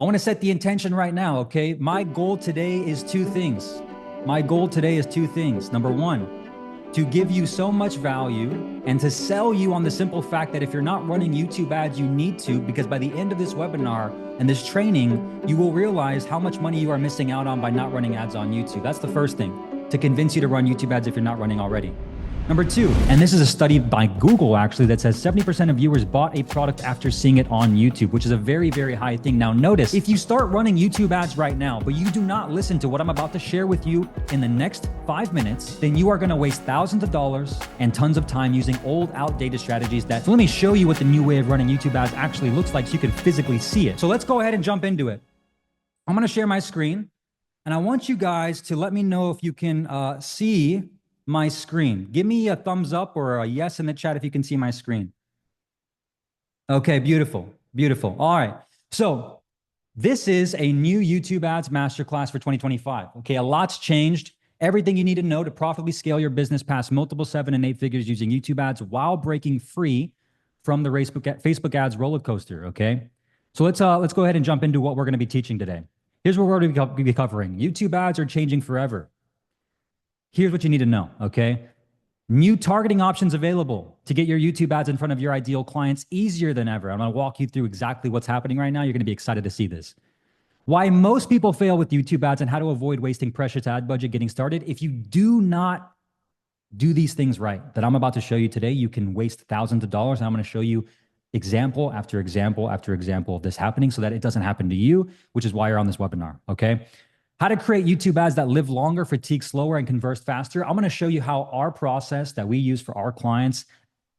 I want to set the intention right now, okay? My goal today is two things. My goal today is two things. Number one, to give you so much value and to sell you on the simple fact that if you're not running YouTube ads, you need to, because by the end of this webinar and this training, you will realize how much money you are missing out on by not running ads on YouTube. That's the first thing, to convince you to run YouTube ads if you're not running already. Number two, and this is a study by Google actually that says 70% of viewers bought a product after seeing it on YouTube, which is a very, very high thing. Now notice, if you start running YouTube ads right now, but you do not listen to what I'm about to share with you in the next 5 minutes, then you are gonna waste thousands of dollars and tons of time using old, outdated strategies that, so let me show you what the new way of running YouTube ads actually looks like so you can physically see it. So let's go ahead and jump into it. I'm gonna share my screen and I want you guys to let me know if you can see my screen. Give me a thumbs up or a yes in the chat if you can see my screen. Okay, beautiful, beautiful. All right, so this is a new YouTube ads masterclass for 2025. Okay, a lot's changed. Everything you need to know to profitably scale your business past multiple 7 and 8 figures using YouTube ads while breaking free from the Facebook ads roller coaster. Okay, so let's go ahead and jump into what we're going to be teaching today. Here's what we're going to be covering. YouTube ads are changing forever. Here's what you need to know, okay? New targeting options available to get your YouTube ads in front of your ideal clients easier than ever. I'm gonna walk you through exactly what's happening right now. You're gonna be excited to see this. Why most people fail with YouTube ads and how to avoid wasting precious ad budget getting started. If you do not do these things right that I'm about to show you today, you can waste thousands of dollars. And I'm gonna show you example after example after example of this happening so that it doesn't happen to you, which is why you're on this webinar, okay? How to create YouTube ads that live longer, fatigue slower, and convert faster. I'm going to show you how our process that we use for our clients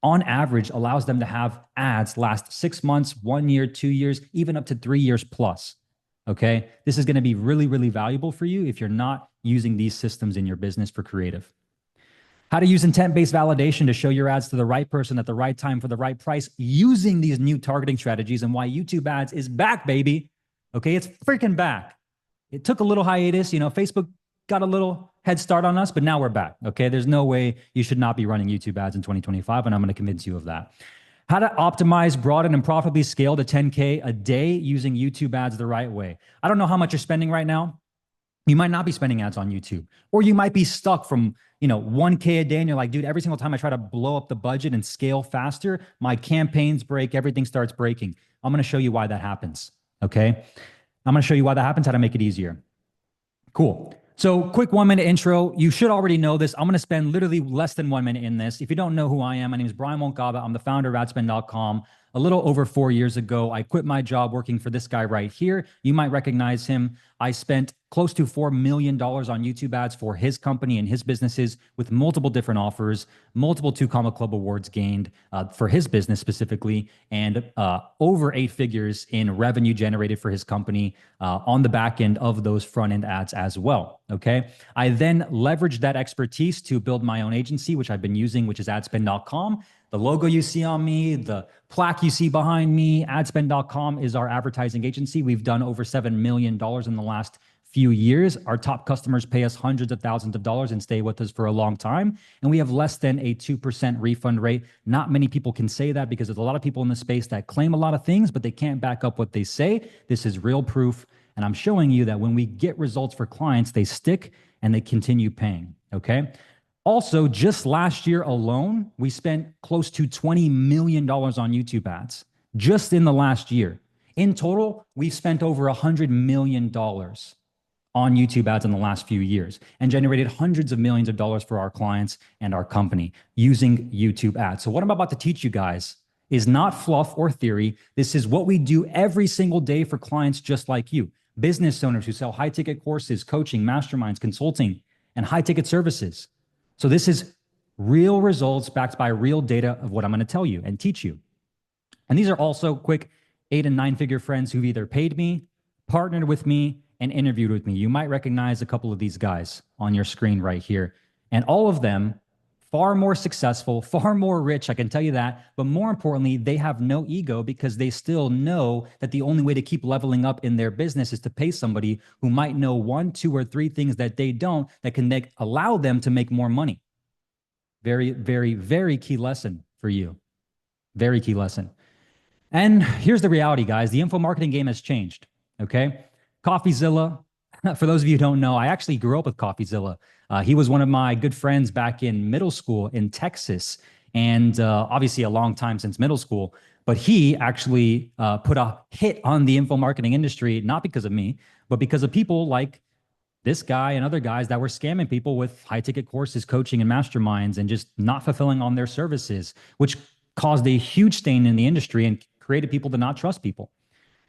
on average allows them to have ads last 6 months, 1 year, 2 years, even up to 3 years plus. Okay. This is going to be really, really valuable for you if you're not using these systems in your business for creative. How to use intent-based validation to show your ads to the right person at the right time for the right price using these new targeting strategies, and why YouTube ads is back, baby. Okay. It's freaking back. It took a little hiatus, Facebook got a little head start on us, but now we're back, okay? There's no way you should not be running YouTube ads in 2025, and I'm gonna convince you of that. How to optimize, broaden, and profitably scale to 10K a day using YouTube ads the right way. I don't know how much you're spending right now. You might not be spending ads on YouTube, or you might be stuck from 1K a day, and you're like, dude, every single time I try to blow up the budget and scale faster, my campaigns break, everything starts breaking. I'm gonna show you why that happens, okay? I'm going to show you why that happens, how to make it easier. Cool. So quick 1-minute intro. You should already know this. I'm going to spend literally less than 1 minute in this. If you don't know who I am, my name is Brian Moncada. I'm the founder of adspend.com. A little over 4 years ago, I quit my job working for this guy right here. You might recognize him. I spent close to $4 million on YouTube ads for his company and his businesses with multiple different offers, multiple 2 Comma Club awards gained for his business specifically, and over 8 figures in revenue generated for his company on the back end of those front end ads as well, okay? I then leveraged that expertise to build my own agency, which I've been using, which is adspend.com. The logo you see on me, the plaque you see behind me, adspend.com is our advertising agency. We've done over $7 million in the last few years. Our top customers pay us hundreds of thousands of dollars and stay with us for a long time. And we have less than a 2% refund rate. Not many people can say that because there's a lot of people in the space that claim a lot of things, but they can't back up what they say. This is real proof. And I'm showing you that when we get results for clients, they stick and they continue paying, okay? Also, just last year alone, we spent close to $20 million on YouTube ads, just in the last year. In total, we've spent over $100 million on YouTube ads in the last few years and generated hundreds of millions of dollars for our clients and our company using YouTube ads. So what I'm about to teach you guys is not fluff or theory. This is what we do every single day for clients just like you, business owners who sell high-ticket courses, coaching, masterminds, consulting, and high-ticket services. So this is real results backed by real data of what I'm going to tell you and teach you. And these are also quick 8 and 9 figure friends who've either paid me, partnered with me, and interviewed with me. You might recognize a couple of these guys on your screen right here. And all of them far more successful, far more rich, I can tell you that. But more importantly, they have no ego because they still know that the only way to keep leveling up in their business is to pay somebody who might know 1, 2, or 3 things that they don't that can allow them to make more money. Very, very, very key lesson for you. Very key lesson. And here's the reality, guys. The info marketing game has changed. Okay. CoffeeZilla. For those of you who don't know, I actually grew up with CoffeeZilla. He was one of my good friends back in middle school in Texas, and obviously a long time since middle school. But he actually put a hit on the info marketing industry, not because of me, but because of people like this guy and other guys that were scamming people with high ticket courses, coaching, and masterminds, and just not fulfilling on their services, which caused a huge stain in the industry and created people to not trust people.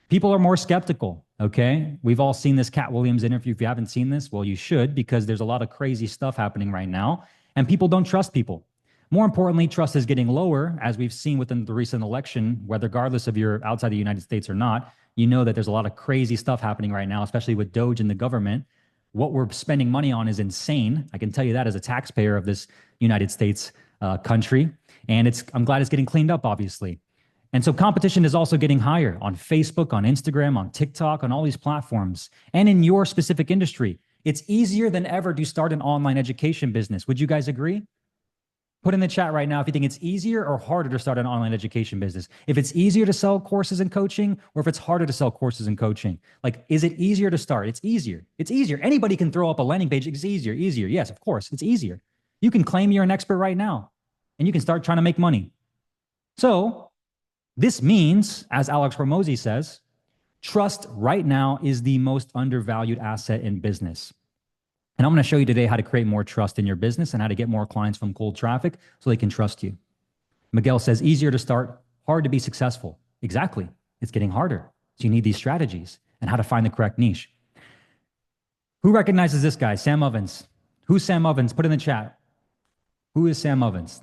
People are more skeptical. Okay. We've all seen this Cat Williams interview. If you haven't seen this, well, you should, because there's a lot of crazy stuff happening right now, and people don't trust people. More importantly, trust is getting lower, as we've seen within the recent election, whether regardless of you're outside the United States or not. You know that there's a lot of crazy stuff happening right now, especially with Doge and the government. What we're spending money on is insane. I can tell you that as a taxpayer of this United States country. And I'm glad it's getting cleaned up, obviously. And so competition is also getting higher on Facebook, on Instagram, on TikTok, on all these platforms. And in your specific industry, it's easier than ever to start an online education business. Would you guys agree? Put in the chat right now if you think it's easier or harder to start an online education business. If it's easier to sell courses and coaching, or if it's harder to sell courses and coaching. Like, is it easier to start? It's easier. It's easier. Anybody can throw up a landing page. It's easier. Yes, of course, it's easier. You can claim you're an expert right now, and you can start trying to make money. So this means, as Alex Hormozi says, trust right now is the most undervalued asset in business. And I'm going to show you today how to create more trust in your business and how to get more clients from cold traffic so they can trust you. Miguel says, easier to start, hard to be successful. Exactly. It's getting harder. So you need these strategies and how to find the correct niche. Who recognizes this guy? Sam Ovens. Who's Sam Ovens? Put in the chat. Who is Sam Ovens?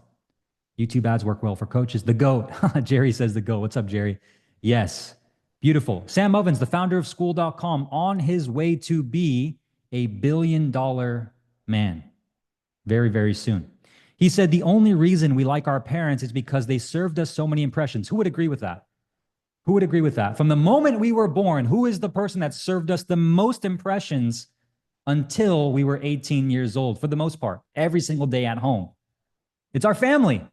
YouTube ads work well for coaches. The GOAT. Jerry says the GOAT. What's up, Jerry? Yes. Beautiful. Sam Ovens, the founder of school.com, on his way to be a $1 billion man very, very soon. He said the only reason we like our parents is because they served us so many impressions. Who would agree with that? Who would agree with that? From the moment we were born, who is the person that served us the most impressions until we were 18 years old, for the most part, every single day at home? It's our family.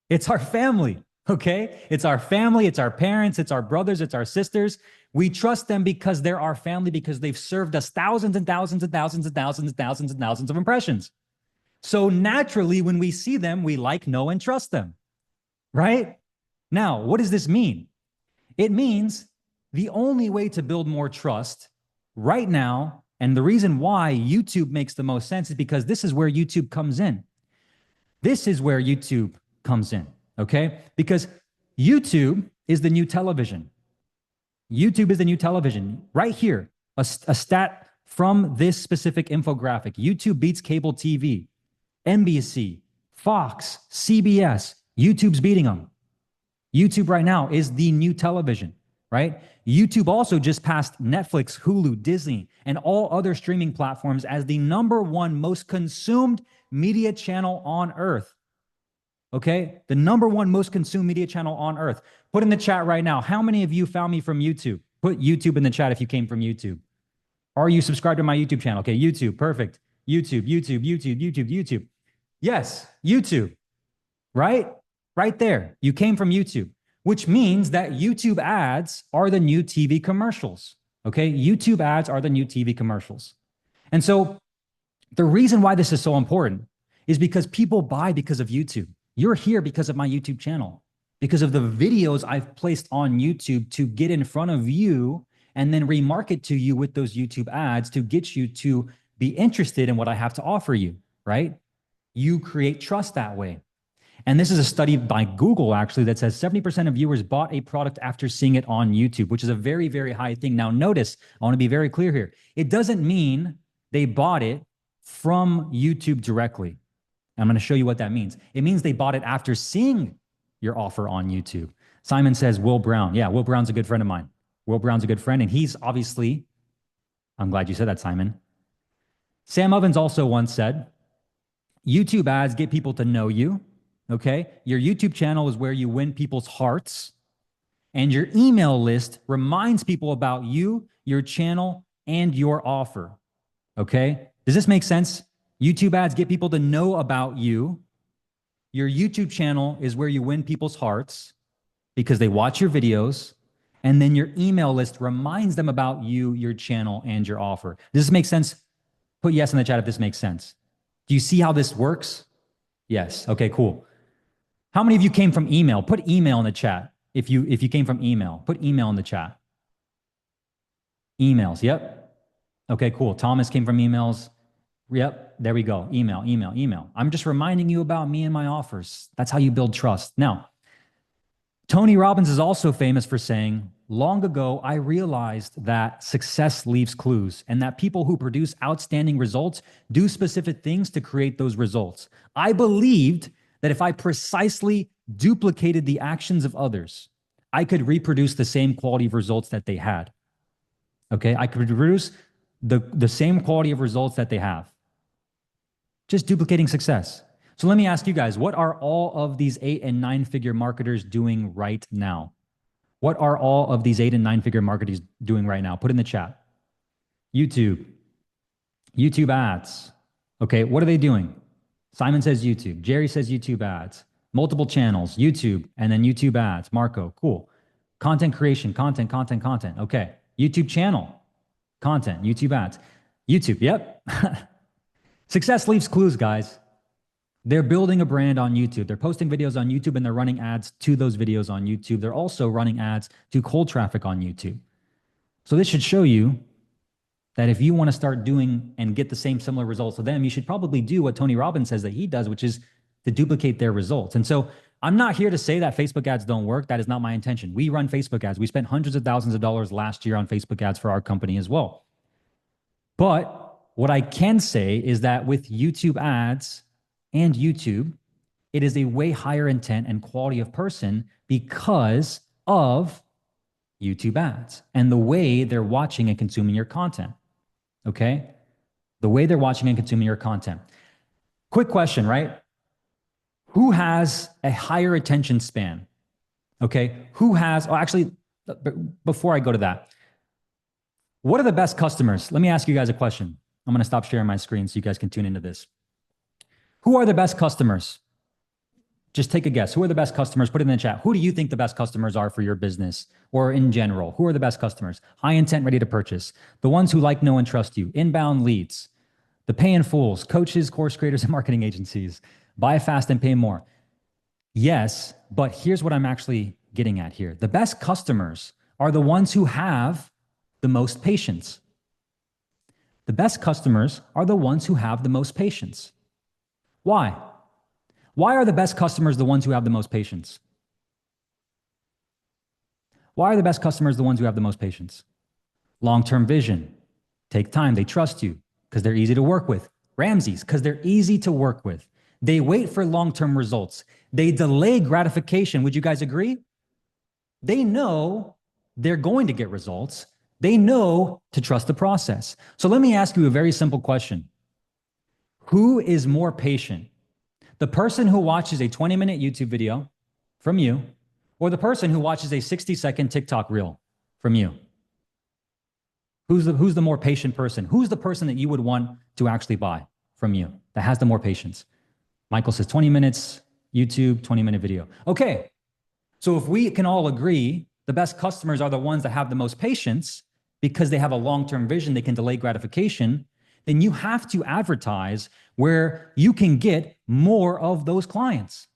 It's our family, okay? It's our family, it's our parents, it's our brothers, it's our sisters. We trust them because they're our family, because they've served us thousands and thousands and thousands and thousands and thousands and thousands of impressions. So naturally, when we see them, we like, know, and trust them, right? Now, what does this mean? It means the only way to build more trust right now, and the reason why YouTube makes the most sense, is because this is where YouTube comes in. This is where YouTube comes in, okay? Because YouTube is the new television. YouTube is the new television. Right here, a stat from this specific infographic. YouTube beats cable TV, NBC, Fox, CBS. YouTube's beating them. YouTube right now is the new television, right? YouTube also just passed Netflix, Hulu, Disney, and all other streaming platforms as the #1 most consumed media channel on earth. Okay, the #1 most consumed media channel on earth. Put in the chat right now, how many of you found me from YouTube? Put YouTube in the chat if you came from YouTube. Are you subscribed to my YouTube channel? Okay, YouTube, perfect. YouTube. Yes, YouTube, right? Right there. You came from YouTube, which means that YouTube ads are the new TV commercials. Okay, YouTube ads are the new TV commercials. And so the reason why this is so important is because people buy because of YouTube. You're here because of my YouTube channel, because of the videos I've placed on YouTube to get in front of you and then remarket to you with those YouTube ads to get you to be interested in what I have to offer you, right? You create trust that way. And this is a study by Google, actually, that says 70% of viewers bought a product after seeing it on YouTube, which is a very, very high thing. Now, notice, I want to be very clear here. It doesn't mean they bought it from YouTube directly. I'm going to show you what that means. It means they bought it after seeing your offer on YouTube. Simon says, Will Brown. Yeah, Will Brown's a good friend of mine. Will Brown's a good friend, and he's obviously, I'm glad you said that, Simon. Sam Ovens also once said, YouTube ads get people to know you, okay? Your YouTube channel is where you win people's hearts, and your email list reminds people about you, your channel, and your offer, okay? Does this make sense? YouTube ads get people to know about you. Your YouTube channel is where you win people's hearts because they watch your videos, And then your email list reminds them about you, your channel, and your offer. Does this make sense? Put yes in the chat if this makes sense. Do you see how this works? Yes. Okay, cool. How many of you came from email? Put email in the chat. If you came from email, put email in the chat. Emails. Yep. Okay, cool. Thomas came from emails. Yep. There we go. Email, email, email. I'm just reminding you about me and my offers. That's how you build trust. Now, Tony Robbins is also famous for saying, long ago, I realized that success leaves clues and that people who produce outstanding results do specific things to create those results. I believed that if I precisely duplicated the actions of others, I could reproduce the same quality of results that they had. Okay, I could produce the same quality of results that they have. Just duplicating success. So let me ask you guys, what are all of these 8 and 9 figure marketers doing right now? What are all of these 8 and 9 figure marketers doing right now? Put in the chat. YouTube ads. Okay, what are they doing? Simon says YouTube. Jerry says YouTube ads. Multiple channels, YouTube, and then YouTube ads. Marco, cool. Content creation, content. Okay. YouTube channel, content, YouTube ads. YouTube, yep. Success leaves clues, guys. They're building a brand on YouTube. They're posting videos on YouTube and they're running ads to those videos on YouTube. They're also running ads to cold traffic on YouTube. So this should show you that if you want to start doing and get the same similar results to them, you should probably do what Tony Robbins says that he does, which is to duplicate their results. And so I'm not here to say that Facebook ads don't work. That is not my intention. We run Facebook ads. We spent hundreds of thousands of dollars last year on Facebook ads for our company as well. But what I can say is that with YouTube ads and YouTube, it is a way higher intent and quality of person because of YouTube ads and the way they're watching and consuming your content. Okay? The way they're watching and consuming your content. Quick question, right? Who has a higher attention span? Okay? Who has, actually, before I go to that, what are the best customers? Let me ask you guys a question. I'm going to stop sharing my screen so you guys can tune into this. Who are the best customers? Just take a guess. Who are the best customers? Put it in the chat. Who do you think the best customers are for your business or in general? Who are the best customers? High intent, ready to purchase. The ones who like, know, and trust you. Inbound leads. The pay in fulls. Coaches, course creators, and marketing agencies. Buy fast and pay more. Yes, but here's what I'm actually getting at here. The best customers are the ones who have the most patience. The best customers are the ones who have the most patience. Why? Why are the best customers the ones who have the most patience? Why are the best customers the ones who have the most patience? Long-term vision. Take time. They trust you because they're easy to work with. Ramses, because they're easy to work with. They wait for long-term results. They delay gratification. Would you guys agree? They know they're going to get results. They know to trust the process. So let me ask you a very simple question. Who is more patient? The person who watches a 20-minute YouTube video from you, or the person who watches a 60-second TikTok reel from you? Who's the more patient person? Who's the person that you would want to actually buy from you that has the more patience? Michael says 20 minutes, YouTube, 20-minute video. Okay, so if we can all agree the best customers are the ones that have the most patience because they have a long-term vision, they can delay gratification, then you have to advertise where you can get more of those clients,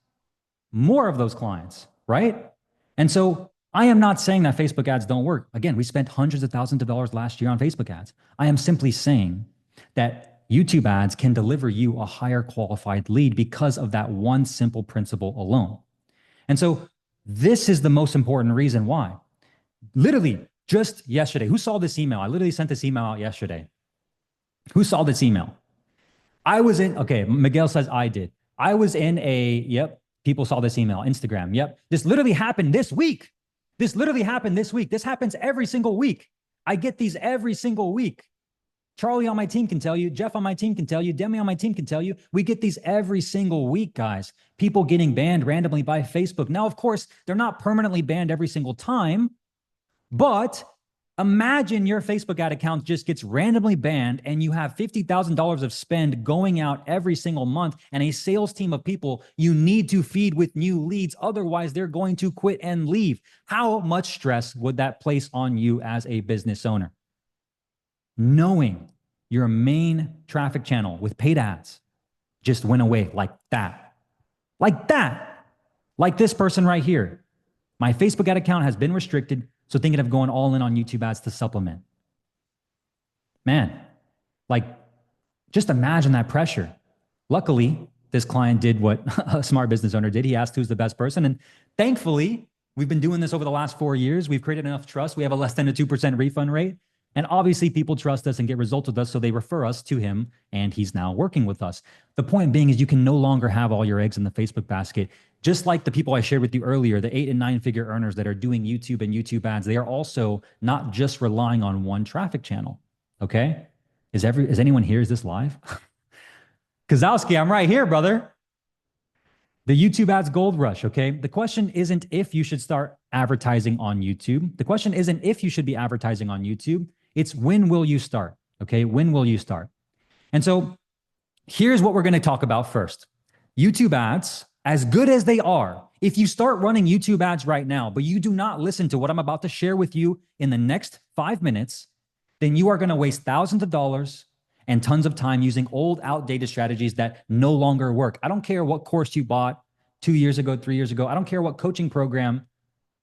right? And so I am not saying that Facebook ads don't work. Again, we spent hundreds of thousands of dollars last year on Facebook ads. I am simply saying that YouTube ads can deliver you a higher qualified lead because of that one simple principle alone. And so this is the most important reason why. Literally just yesterday, who saw this email? I literally sent this email out yesterday. Who saw this email? Okay, Miguel says I did. I was in people saw this email, Instagram, This literally happened this week. This happens every single week. I get these every single week. Charlie on my team can tell you, Jeff on my team can tell you, Demi on my team can tell you, we get these every single week, guys. People getting banned randomly by Facebook. Now, of course, they're not permanently banned every single time, but Imagine your Facebook ad account just gets randomly banned and you have $50,000 of spend going out every single month and a sales team of people you need to feed with new leads. Otherwise, they're going to quit and leave. How much stress would that place on you as a business owner? Knowing your main traffic channel with paid ads just went away like that. Like that. Like this person right here. My Facebook ad account has been restricted, so thinking of going all in on YouTube ads to supplement. Man, like, just imagine that pressure. Luckily, this client did what a smart business owner did. He asked who's the best person. And thankfully, we've been doing this over the last 4 years. We've created enough trust. We have a less than a 2% refund rate. And obviously, people trust us and get results with us, so they refer us to him, and he's now working with us. The point being is you can no longer have all your eggs in the Facebook basket. Just like the people I shared with you earlier, the 8 and 9 figure earners that are doing YouTube and YouTube ads, they are also not just relying on one traffic channel. Okay? Is anyone here? Is this live? Kozowski, I'm right here, brother. The YouTube ads gold rush, okay? The question isn't if you should start advertising on YouTube. The question isn't if you should be advertising on YouTube. It's when will you start, okay? When will you start? And so here's what we're going to talk about first. YouTube ads, as good as they are, if you start running YouTube ads right now, but you do not listen to what I'm about to share with you in the next 5 minutes, then you are going to waste thousands of dollars and tons of time using old, outdated strategies that no longer work. I don't care what course you bought 2 years ago, 3 years ago. I don't care what coaching program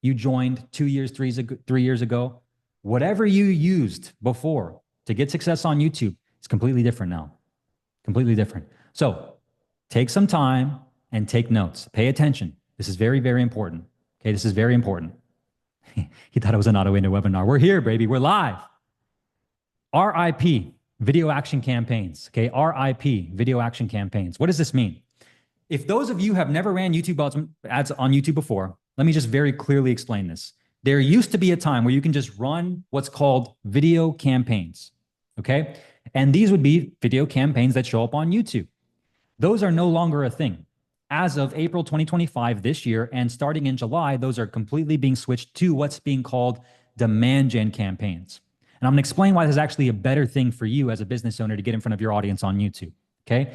you joined 2 years, 3 years ago. Whatever you used before to get success on YouTube, it's completely different now. Completely different. So take some time and take notes. Pay attention. This is very, very important. Okay, this is very important. He thought it was an auto-ended webinar. We're here, baby. We're live. RIP, video action campaigns. Okay, RIP, video action campaigns. What does this mean? If those of you have never ran YouTube ads on YouTube before, let me just very clearly explain this. There used to be a time where you can just run what's called video campaigns, okay? And these would be video campaigns that show up on YouTube. Those are no longer a thing. As of April 2025 this year, and starting in July, those are completely being switched to what's being called demand gen campaigns. And I'm gonna explain why this is actually a better thing for you as a business owner to get in front of your audience on YouTube, okay?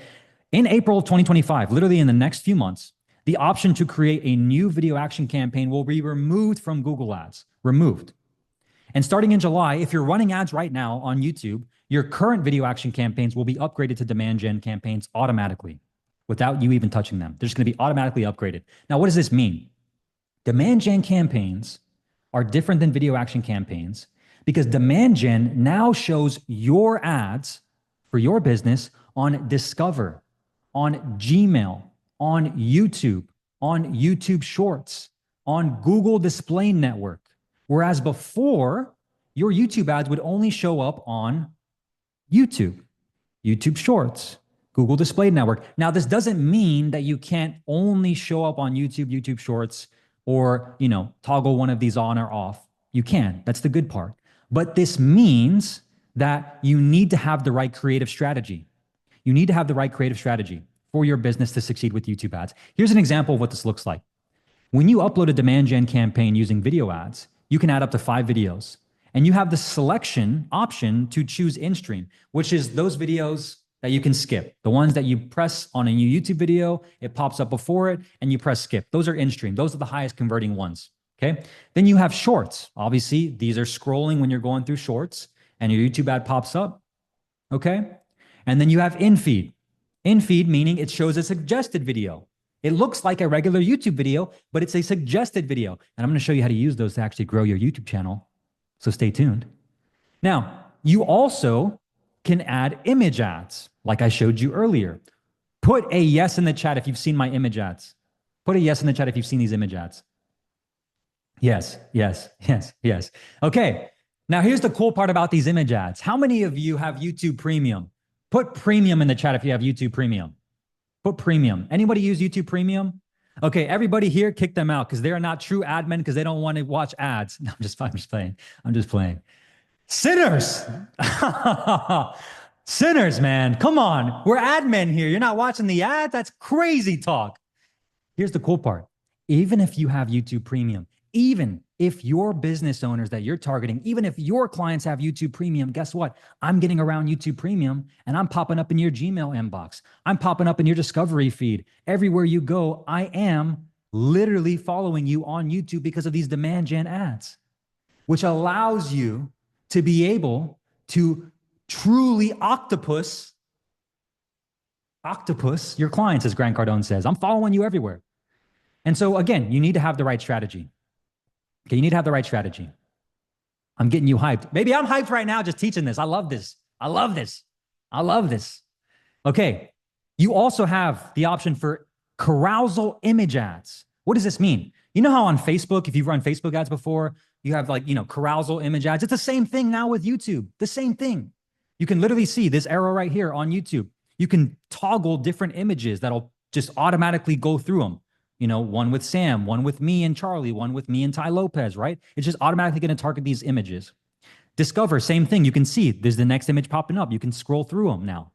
In April of 2025, literally in the next few months, the option to create a new video action campaign will be removed from Google Ads, removed. And starting in July, if you're running ads right now on YouTube, your current video action campaigns will be upgraded to demand gen campaigns automatically without you even touching them. They're just gonna be automatically upgraded. Now, what does this mean? Demand gen campaigns are different than video action campaigns because demand gen now shows your ads for your business on Discover, on Gmail, on YouTube Shorts, on Google Display Network. Whereas before, your YouTube ads would only show up on YouTube Shorts, Google Display Network. Now, this doesn't mean that you can't only show up on YouTube Shorts, or, toggle one of these on or off. You can. That's the good part. But this means that you need to have the right creative strategy. You need to have the right creative strategy for your business to succeed with YouTube ads. Here's an example of what this looks like. When you upload a demand gen campaign using video ads, you can add up to 5 videos. And you have the selection option to choose in-stream, which is those videos that you can skip. The ones that you press on a new YouTube video, it pops up before it, and you press skip. Those are in-stream. Those are the highest converting ones, okay? Then you have shorts. Obviously, these are scrolling when you're going through shorts, and your YouTube ad pops up, okay? And then you have in-feed. In-feed meaning it shows a suggested video. It looks like a regular YouTube video, but it's a suggested video. And I'm gonna show you how to use those to actually grow your YouTube channel. So stay tuned. Now, you also can add image ads, like I showed you earlier. Put a yes in the chat if you've seen my image ads. Put a yes in the chat if you've seen these image ads. Yes. Okay, now here's the cool part about these image ads. How many of you have YouTube Premium? Put premium in the chat if you have YouTube Premium. Put premium. Anybody use YouTube Premium? Okay, everybody here, kick them out because they are not true admin because they don't want to watch ads. No, I'm just playing. Sinners. Sinners, man. Come on. We're admin here. You're not watching the ads? That's crazy talk. Here's the cool part. Even if you have YouTube Premium, even if your business owners that you're targeting, even if your clients have YouTube Premium, guess what? I'm getting around YouTube Premium and I'm popping up in your Gmail inbox. I'm popping up in your discovery feed. Everywhere you go, I am literally following you on YouTube because of these demand gen ads, which allows you to be able to truly octopus your clients, as Grant Cardone says. I'm following you everywhere. And so again, you need to have the right strategy. Okay, you need to have the right strategy. I'm getting you hyped. Baby, I'm hyped right now just teaching this. I love this. I love this. I love this. Okay, you also have the option for carousal image ads. What does this mean? You know how on Facebook, if you've run Facebook ads before, you have like, carousal image ads. It's the same thing now with YouTube. The same thing. You can literally see this arrow right here on YouTube. You can toggle different images that'll just automatically go through them. One with Sam, one with me and Charlie, one with me and Ty Lopez, right? It's just automatically going to target these images. Discover, same thing. You can see there's the next image popping up. You can scroll through them now.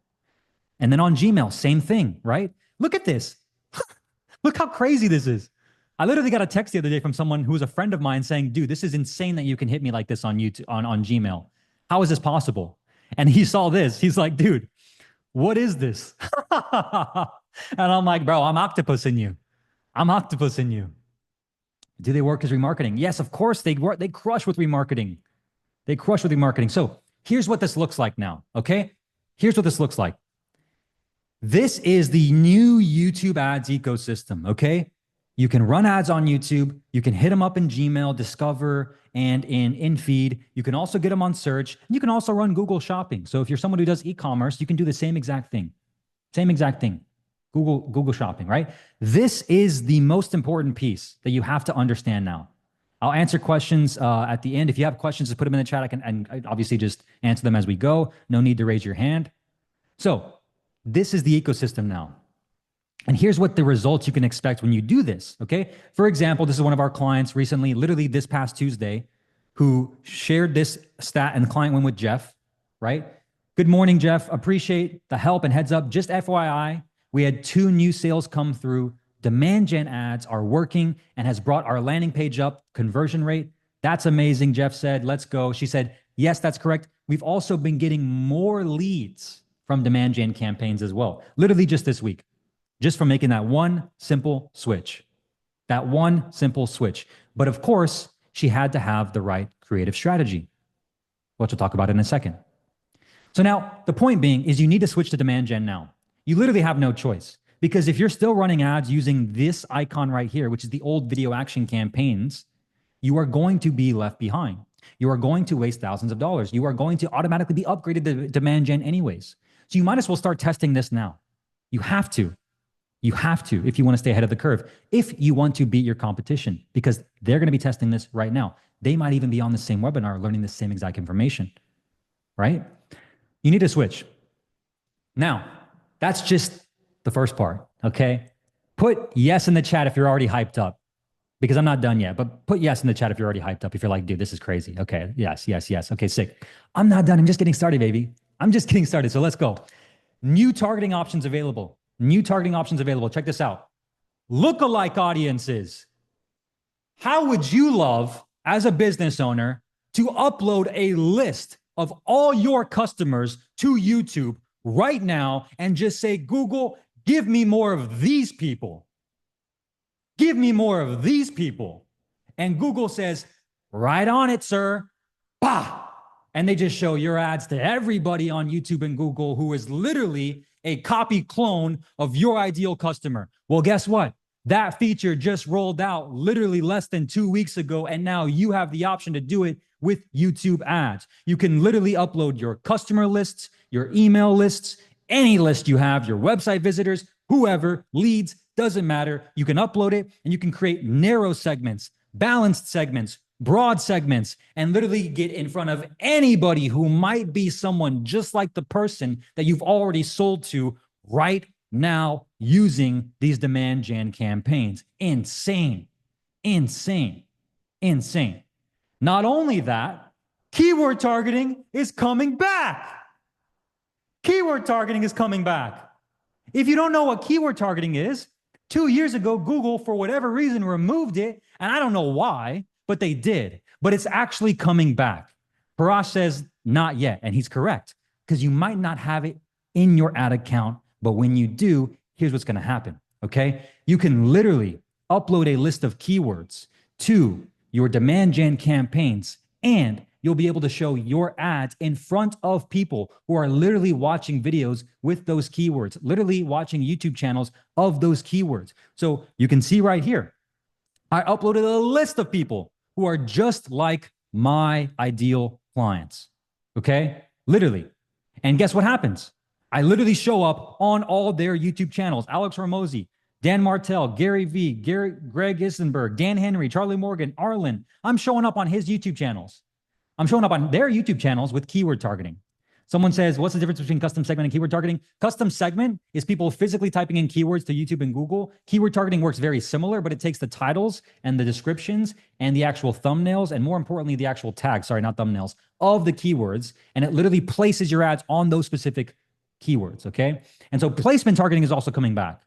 And then on Gmail, same thing, right? Look at this. Look how crazy this is. I literally got a text the other day from someone who was a friend of mine saying, dude, this is insane that you can hit me like this on YouTube, on Gmail. How is this possible? And he saw this. He's like, dude, what is this? And I'm like, bro, I'm octopusing you. I'm octopusing you. Do they work as remarketing? Yes, of course they work. They crush with remarketing. They crush with remarketing. So here's what this looks like now, okay? Here's what this looks like. This is the new YouTube ads ecosystem, okay? You can run ads on YouTube. You can hit them up in Gmail, Discover, and in Feed. You can also get them on search. You can also run Google Shopping. So if you're someone who does e-commerce, you can do the same exact thing. Same exact thing. Google Shopping, right? This is the most important piece that you have to understand now. I'll answer questions at the end. If you have questions, just put them in the chat. I can obviously just answer them as we go. No need to raise your hand. So this is the ecosystem now. And here's what the results you can expect when you do this, okay? For example, this is one of our clients recently, literally this past Tuesday, who shared this stat, and the client went with Jeff, right? Good morning, Jeff. Appreciate the help and heads up. Just FYI, we had 2 new sales come through. Demand gen ads are working and has brought our landing page up, conversion rate. That's amazing, Jeff said. Let's go. She said, yes, that's correct. We've also been getting more leads from demand gen campaigns as well. Literally just this week, just from making that one simple switch. That one simple switch. But of course, she had to have the right creative strategy, which we'll talk about in a second. So now the point being is you need to switch to demand gen now. You literally have no choice, because if you're still running ads using this icon right here, which is the old video action campaigns, you are going to be left behind. You are going to waste thousands of dollars. You are going to automatically be upgraded to demand gen anyways. So you might as well start testing this now. You have to. You have to if you want to stay ahead of the curve, if you want to beat your competition, because they're going to be testing this right now. They might even be on the same webinar learning the same exact information, right? You need to switch. Now, that's just the first part, okay? Put yes in the chat if you're already hyped up, because I'm not done yet, but put yes in the chat if you're already hyped up. If you're like, dude, this is crazy. Okay, yes. Okay, sick. I'm not done. I'm just getting started, baby. I'm just getting started. So let's go. New targeting options available. New targeting options available. Check this out. Lookalike audiences. How would you love, as a business owner, to upload a list of all your customers to YouTube right now and just say, Google, give me more of these people. Give me more of these people. And Google says, right on it, sir. Bah! And they just show your ads to everybody on YouTube and Google who is literally a copy clone of your ideal customer. Well, guess what? That feature just rolled out literally less than 2 weeks ago, and now you have the option to do it with YouTube ads. You can literally upload your customer lists, your email lists, any list you have, your website visitors, whoever, leads, doesn't matter. You can upload it and you can create narrow segments, balanced segments, broad segments, and literally get in front of anybody who might be someone just like the person that you've already sold to right now using these demand gen campaigns. Insane, insane, insane. Not only that, keyword targeting is coming back. Keyword targeting is coming back. If you don't know what keyword targeting is, 2 years ago, Google, for whatever reason, removed it, and I don't know why, but they did. But it's actually coming back. Parash says not yet, and he's correct, because you might not have it in your ad account, but when you do, here's what's going to happen, okay? You can literally upload a list of keywords to your demand gen campaigns, and you'll be able to show your ads in front of people who are literally watching videos with those keywords, literally watching YouTube channels of those keywords. So you can see right here, I uploaded a list of people who are just like my ideal clients, okay? Literally. And guess what happens? I literally show up on all their YouTube channels. Alex Hormozy, Dan Martell, Gary Vee, Greg Isenberg, Dan Henry, Charlie Morgan, Arlen. I'm showing up on his YouTube channels. I'm showing up on their YouTube channels with keyword targeting. Someone says, what's the difference between custom segment and keyword targeting? Custom segment is people physically typing in keywords to YouTube and Google. Keyword targeting works very similar, but it takes the titles and the descriptions and the actual thumbnails, and more importantly, the actual tags, sorry, not thumbnails, of the keywords. And it literally places your ads on those specific keywords, okay? And so placement targeting is also coming back,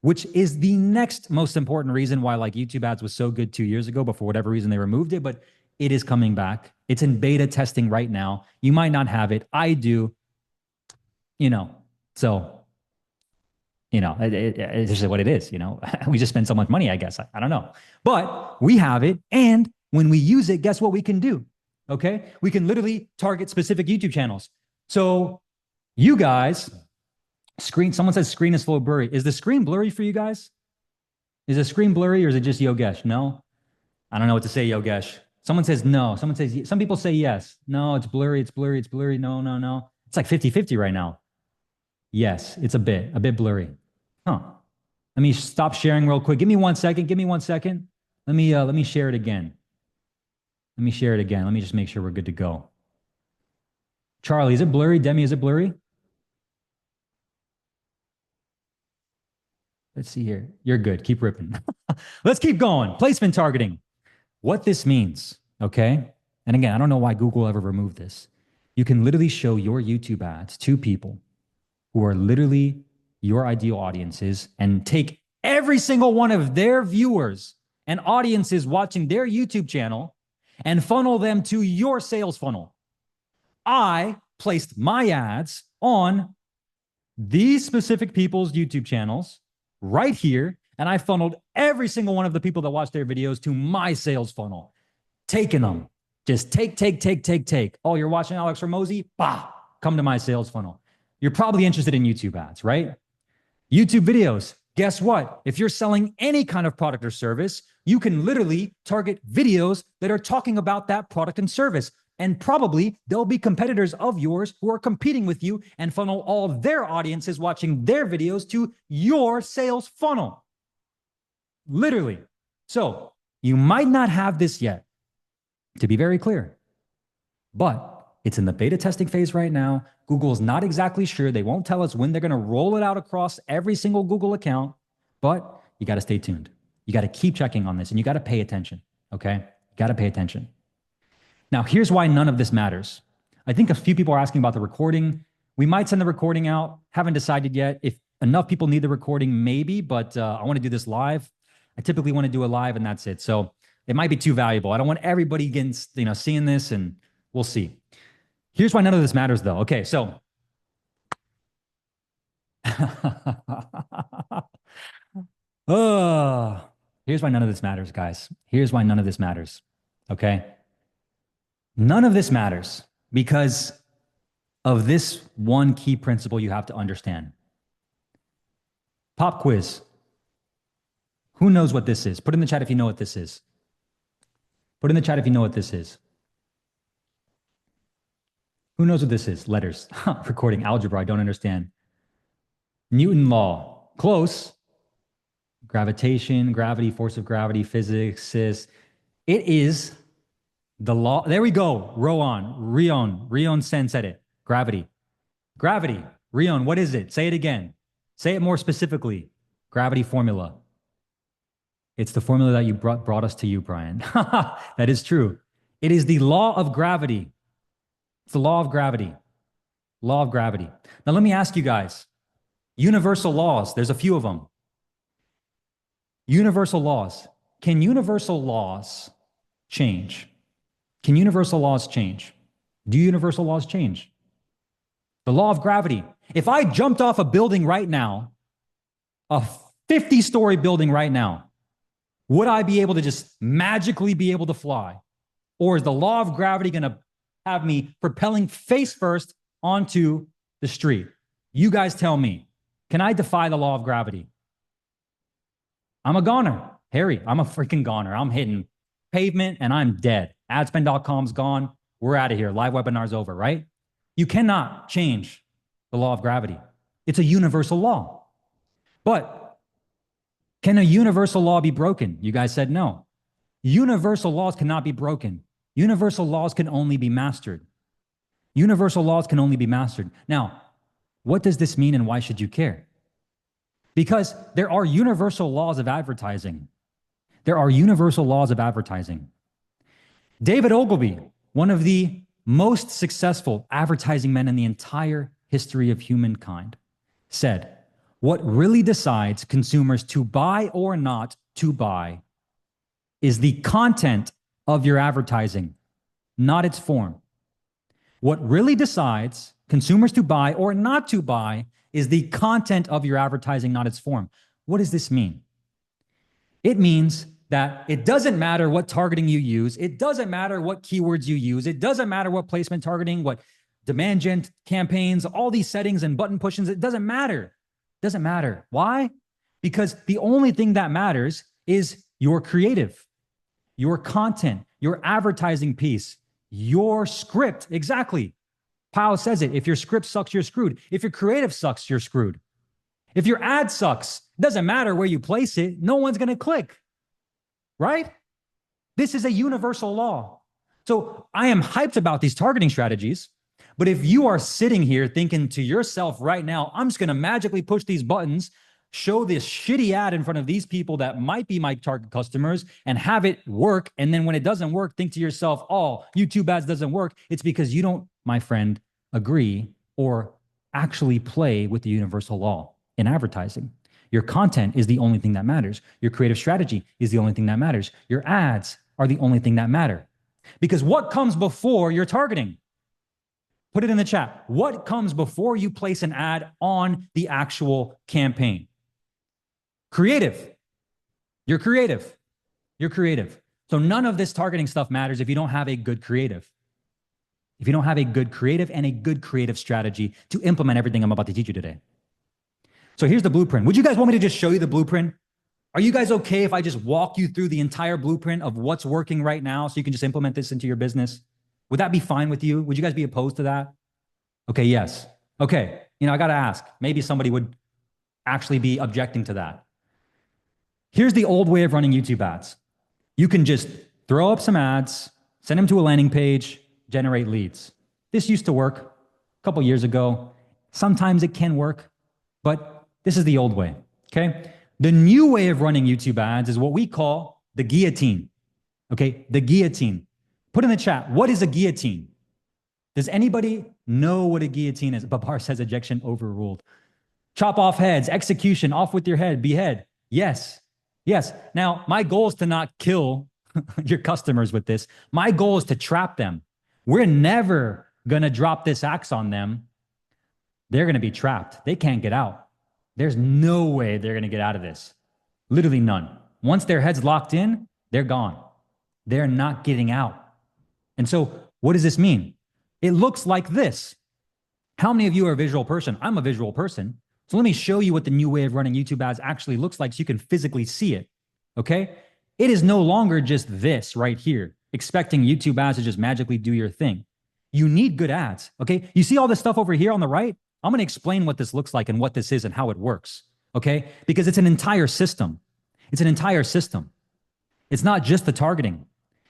which is the next most important reason why like YouTube ads was so good 2 years ago, but for whatever reason they removed it, but it is coming back. It's in beta testing right now. You might not have it. I do, so, it's just what it is, we just spend so much money, I guess. I don't know, but we have it. And when we use it, guess what we can do? Okay. We can literally target specific YouTube channels. So you guys, someone says screen is full of blurry. Is the screen blurry for you guys? Is the screen blurry or is it just Yogesh? No? I don't know what to say, Yogesh. Someone says no. Some people say yes. No, it's blurry. It's blurry. It's blurry. No, no, no. It's like 50-50 right now. Yes, it's a bit blurry. Huh. Let me stop sharing real quick. Give me 1 second. Give me 1 second. Let me share it again. Let me share it again. Let me just make sure we're good to go. Charlie, is it blurry? Demi, is it blurry? Let's see here. You're good. Keep ripping. Let's keep going. Placement targeting. What this means, okay? And again, I don't know why Google ever removed this. You can literally show your YouTube ads to people who are literally your ideal audiences and take every single one of their viewers and audiences watching their YouTube channel and funnel them to your sales funnel. I placed my ads on these specific people's YouTube channels right here, and I funneled every single one of the people that watch their videos to my sales funnel, taking them. Just take. Oh, you're watching Alex Hormozy? Bah, come to my sales funnel. You're probably interested in YouTube ads, right? YouTube videos. Guess what? If you're selling any kind of product or service, you can literally target videos that are talking about that product and service. And probably there'll be competitors of yours who are competing with you and funnel all their audiences watching their videos to your sales funnel. Literally. So you might not have this yet, to be very clear, but it's in the beta testing phase right now. Google's not exactly sure. They won't tell us when they're going to roll it out across every single Google account, but you got to stay tuned. You got to keep checking on this and you got to pay attention. Okay. You got to pay attention. Now, here's why none of this matters. I think a few people are asking about the recording. We might send the recording out. Haven't decided yet. If enough people need the recording, maybe, but I want to do this live. I typically want to do it live and that's it. So it might be too valuable. I don't want everybody getting, seeing this, and we'll see. Here's why none of this matters though. Okay, so here's why none of this matters, guys. Here's why none of this matters. Okay. None of this matters because of this one key principle you have to understand. Pop quiz. Who knows what this is? Put in the chat if you know what this is. Put in the chat if you know what this is. Who knows what this is? Letters. Recording. Algebra. I don't understand. Newton law. Close. Gravitation, gravity, force of gravity, physics. It is the law. There we go. Rion Sen said it. Gravity. Rion, what is it? Say it again. Say it more specifically. Gravity formula. It's the formula that you brought us to you, Brian. That is true. It is the law of gravity. It's the law of gravity. Law of gravity. Now, let me ask you guys. Universal laws. There's a few of them. Universal laws. Can universal laws change? Can universal laws change? Do universal laws change? The law of gravity. If I jumped off a building right now, a 50-story building right now, would I be able to just magically be able to fly? Or is the law of gravity going to have me propelling face first onto the street? You guys tell me. Can I defy the law of gravity? I'm a goner. Harry, I'm a freaking goner. I'm hitting pavement and I'm dead. Adspend.com's gone. We're out of here. Live webinar's over, right? You cannot change the law of gravity. It's a universal law. But can a universal law be broken? You guys said no. Universal laws cannot be broken. Universal laws can only be mastered. Universal laws can only be mastered. Now, what does this mean and why should you care? Because there are universal laws of advertising. There are universal laws of advertising. David Ogilvy, one of the most successful advertising men in the entire history of humankind, said, "What really decides consumers to buy or not to buy is the content of your advertising, not its form. What really decides consumers to buy or not to buy is the content of your advertising, not its form." What does this mean? It means that it doesn't matter what targeting you use. It doesn't matter what keywords you use. It doesn't matter what placement targeting, what demand gen campaigns, all these settings and button pushings. It doesn't matter. It doesn't matter. Why? Because the only thing that matters is your creative, your content, your advertising piece, your script. Exactly. Powell says it. If your script sucks, you're screwed. If your creative sucks, you're screwed. If your ad sucks, it doesn't matter where you place it. No one's going to click. Right? This is a universal law. So I am hyped about these targeting strategies. But if you are sitting here thinking to yourself right now, I'm just going to magically push these buttons, show this shitty ad in front of these people that might be my target customers and have it work. And then when it doesn't work, think to yourself, oh, YouTube ads doesn't work. It's because you don't, my friend, agree or actually play with the universal law in advertising. Your content is the only thing that matters. Your creative strategy is the only thing that matters. Your ads are the only thing that matter. Because what comes before your targeting? Put it in the chat. What comes before you place an ad on the actual campaign? Creative. You're creative. You're creative. So none of this targeting stuff matters if you don't have a good creative. If you don't have a good creative and a good creative strategy to implement everything I'm about to teach you today. So here's the blueprint. Would you guys want me to just show you the blueprint? Are you guys okay if I just walk you through the entire blueprint of what's working right now so you can just implement this into your business? Would that be fine with you? Would you guys be opposed to that? Okay, yes. Okay, I got to ask. Maybe somebody would actually be objecting to that. Here's the old way of running YouTube ads. You can just throw up some ads, send them to a landing page, generate leads. This used to work a couple years ago. Sometimes it can work, but this is the old way, okay? The new way of running YouTube ads is what we call the guillotine, okay? The guillotine. Put in the chat, what is a guillotine? Does anybody know what a guillotine is? Babar says ejection overruled. Chop off heads, execution, off with your head, behead. Yes, yes. Now, my goal is to not kill your customers with this. My goal is to trap them. We're never gonna drop this axe on them. They're gonna be trapped. They can't get out. There's no way they're going to get out of this. Literally none. Once their head's locked in, they're gone. They're not getting out. And so what does this mean? It looks like this. How many of you are a visual person? I'm a visual person. So let me show you what the new way of running YouTube ads actually looks like so you can physically see it. Okay? It is no longer just this right here, expecting YouTube ads to just magically do your thing. You need good ads. Okay? You see all this stuff over here on the right? I'm going to explain what this looks like and what this is and how it works, okay? Because it's an entire system. It's an entire system. It's not just the targeting.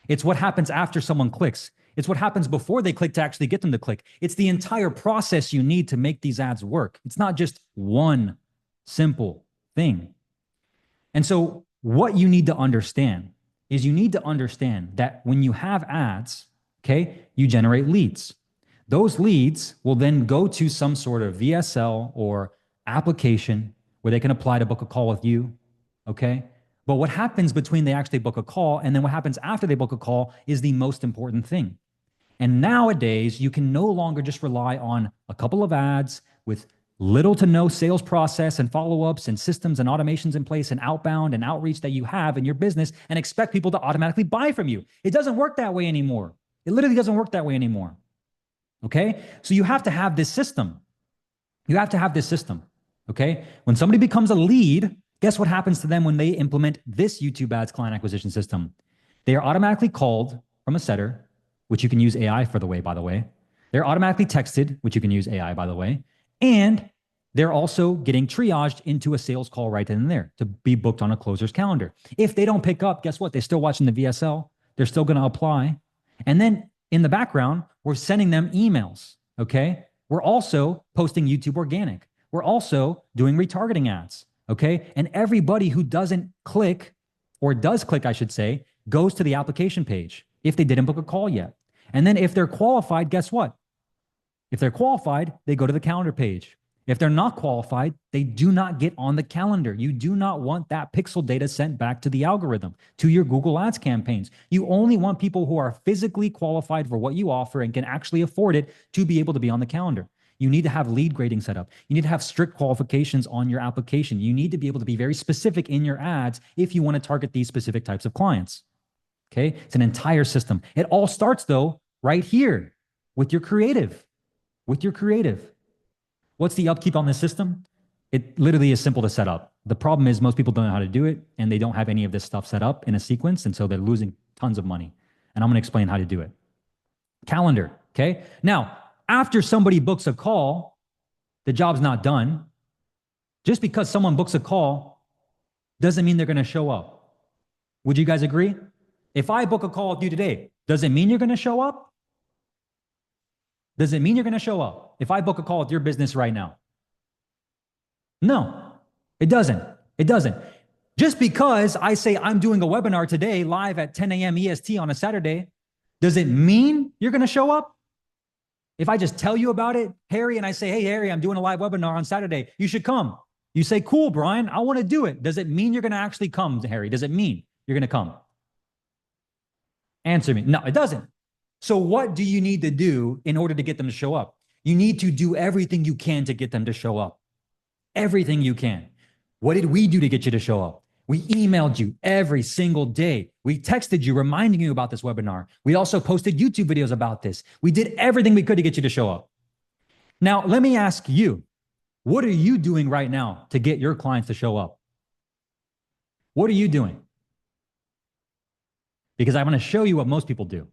It's what happens after someone clicks. It's what happens before they click to actually get them to click. It's the entire process you need to make these ads work. It's not just one simple thing. And so what you need to understand is you need to understand that when you have ads, okay, you generate leads. Those leads will then go to some sort of VSL or application where they can apply to book a call with you, okay? But what happens between they actually book a call and then what happens after they book a call is the most important thing. And nowadays, you can no longer just rely on a couple of ads with little to no sales process and follow-ups and systems and automations in place and outbound and outreach that you have in your business and expect people to automatically buy from you. It doesn't work that way anymore. It literally doesn't work that way anymore. Okay? So you have to have this system. You have to have this system. Okay? When somebody becomes a lead, guess what happens to them when they implement this YouTube ads client acquisition system? They are automatically called from a setter, which you can use AI for the way, by the way. They're automatically texted, which you can use AI, by the way. And they're also getting triaged into a sales call right then and there to be booked on a closer's calendar. If they don't pick up, guess what? They're still watching the VSL. They're still going to apply. And then in the background, we're sending them emails, okay? We're also posting YouTube organic. We're also doing retargeting ads, okay? And everybody who doesn't click, or does click, I should say, goes to the application page if they didn't book a call yet. And then if they're qualified, guess what? If they're qualified, they go to the calendar page. If they're not qualified, they do not get on the calendar. You do not want that pixel data sent back to the algorithm, to your Google Ads campaigns. You only want people who are physically qualified for what you offer and can actually afford it to be able to be on the calendar. You need to have lead grading set up. You need to have strict qualifications on your application. You need to be able to be very specific in your ads if you want to target these specific types of clients. Okay? It's an entire system. It all starts, though, right here with your creative. With your creative. What's the upkeep on this system? It literally is simple to set up. The problem is most people don't know how to do it, and they don't have any of this stuff set up in a sequence, and so they're losing tons of money. And I'm going to explain how to do it. Calendar, okay? Now, after somebody books a call, the job's not done. Just because someone books a call doesn't mean they're going to show up. Would you guys agree? If I book a call with you today, does it mean you're going to show up? Does it mean you're going to show up if I book a call with your business right now? No, it doesn't. It doesn't. Just because I say I'm doing a webinar today live at 10 a.m. EST on a Saturday, does it mean you're going to show up? If I just tell you about it, Harry, and I say, hey, Harry, I'm doing a live webinar on Saturday, you should come. You say, cool, Brian, I want to do it. Does it mean you're going to actually come, Harry? Does it mean you're going to come? Answer me. No, it doesn't. So what do you need to do in order to get them to show up? You need to do everything you can to get them to show up. Everything you can. What did we do to get you to show up? We emailed you every single day. We texted you, reminding you about this webinar. We also posted YouTube videos about this. We did everything we could to get you to show up. Now, let me ask you, what are you doing right now to get your clients to show up? What are you doing? Because I'm going to show you what most people do.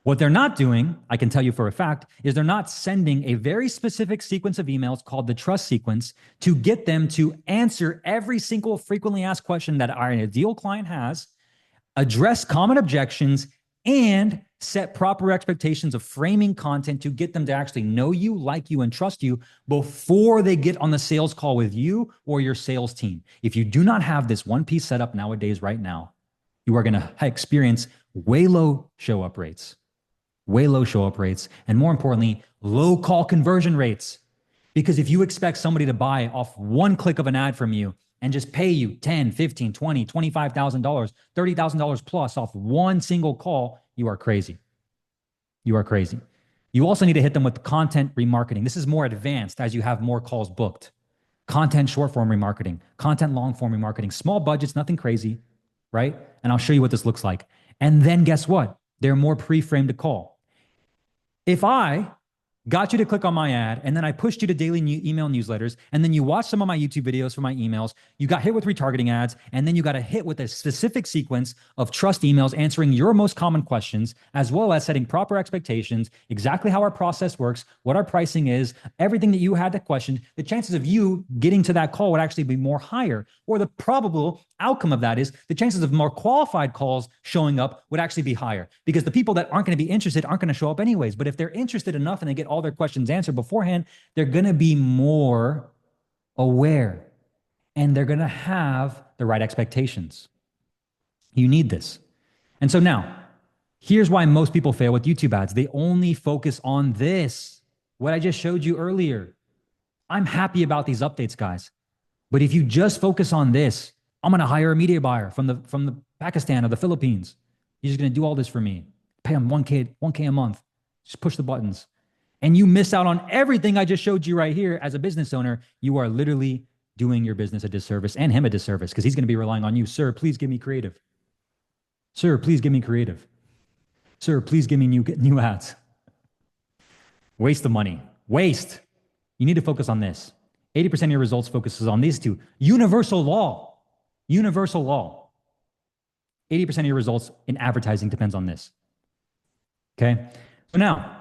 What they're not doing, I can tell you for a fact, is they're not sending a very specific sequence of emails called the trust sequence to get them to answer every single frequently asked question that our ideal client has, address common objections, and set proper expectations of framing content to get them to actually know you, like you, and trust you before they get on the sales call with you or your sales team. If you do not have this one piece set up nowadays right now, you are going to experience way low show-up rates. Way low show-up rates, and more importantly, low call conversion rates. Because if you expect somebody to buy off one click of an ad from you and just pay you $10, $15, $20, $25,000, $30,000 plus off one single call, you are crazy. You are crazy. You also need to hit them with content remarketing. This is more advanced as you have more calls booked. Content short form remarketing, content long form remarketing, small budgets, nothing crazy, right? And I'll show you what this looks like. And then guess what? They're more pre-framed to call. If I got you to click on my ad, and then I pushed you to daily email newsletters, and then you watched some of my YouTube videos for my emails, you got hit with retargeting ads, and then you got a hit with a specific sequence of trust emails answering your most common questions, as well as setting proper expectations, exactly how our process works, what our pricing is, everything that you had to question, the chances of you getting to that call would actually be more higher. Or the probable outcome of that is the chances of more qualified calls showing up would actually be higher, because the people that aren't going to be interested aren't going to show up anyways. But if they're interested enough and they get all their questions answered beforehand, they're going to be more aware and they're going to have the right expectations. You need this. And so now, here's why most people fail with YouTube ads. They only focus on this, what I just showed you earlier. I'm happy about these updates, guys. But if you just focus on this, I'm going to hire a media buyer from the Pakistan or the Philippines. He's just going to do all this for me. Pay him 1K a month. Just push the buttons. And you miss out on everything I just showed you right here. As a business owner, you are literally doing your business a disservice and him a disservice because he's going to be relying on you. Sir, please give me creative. Sir, please give me creative. Sir, please give me new ads. Waste of money. Waste. You need to focus on this. 80% of your results focuses on these two. Universal law. Universal law. 80% of your results in advertising depends on this. Okay? So now,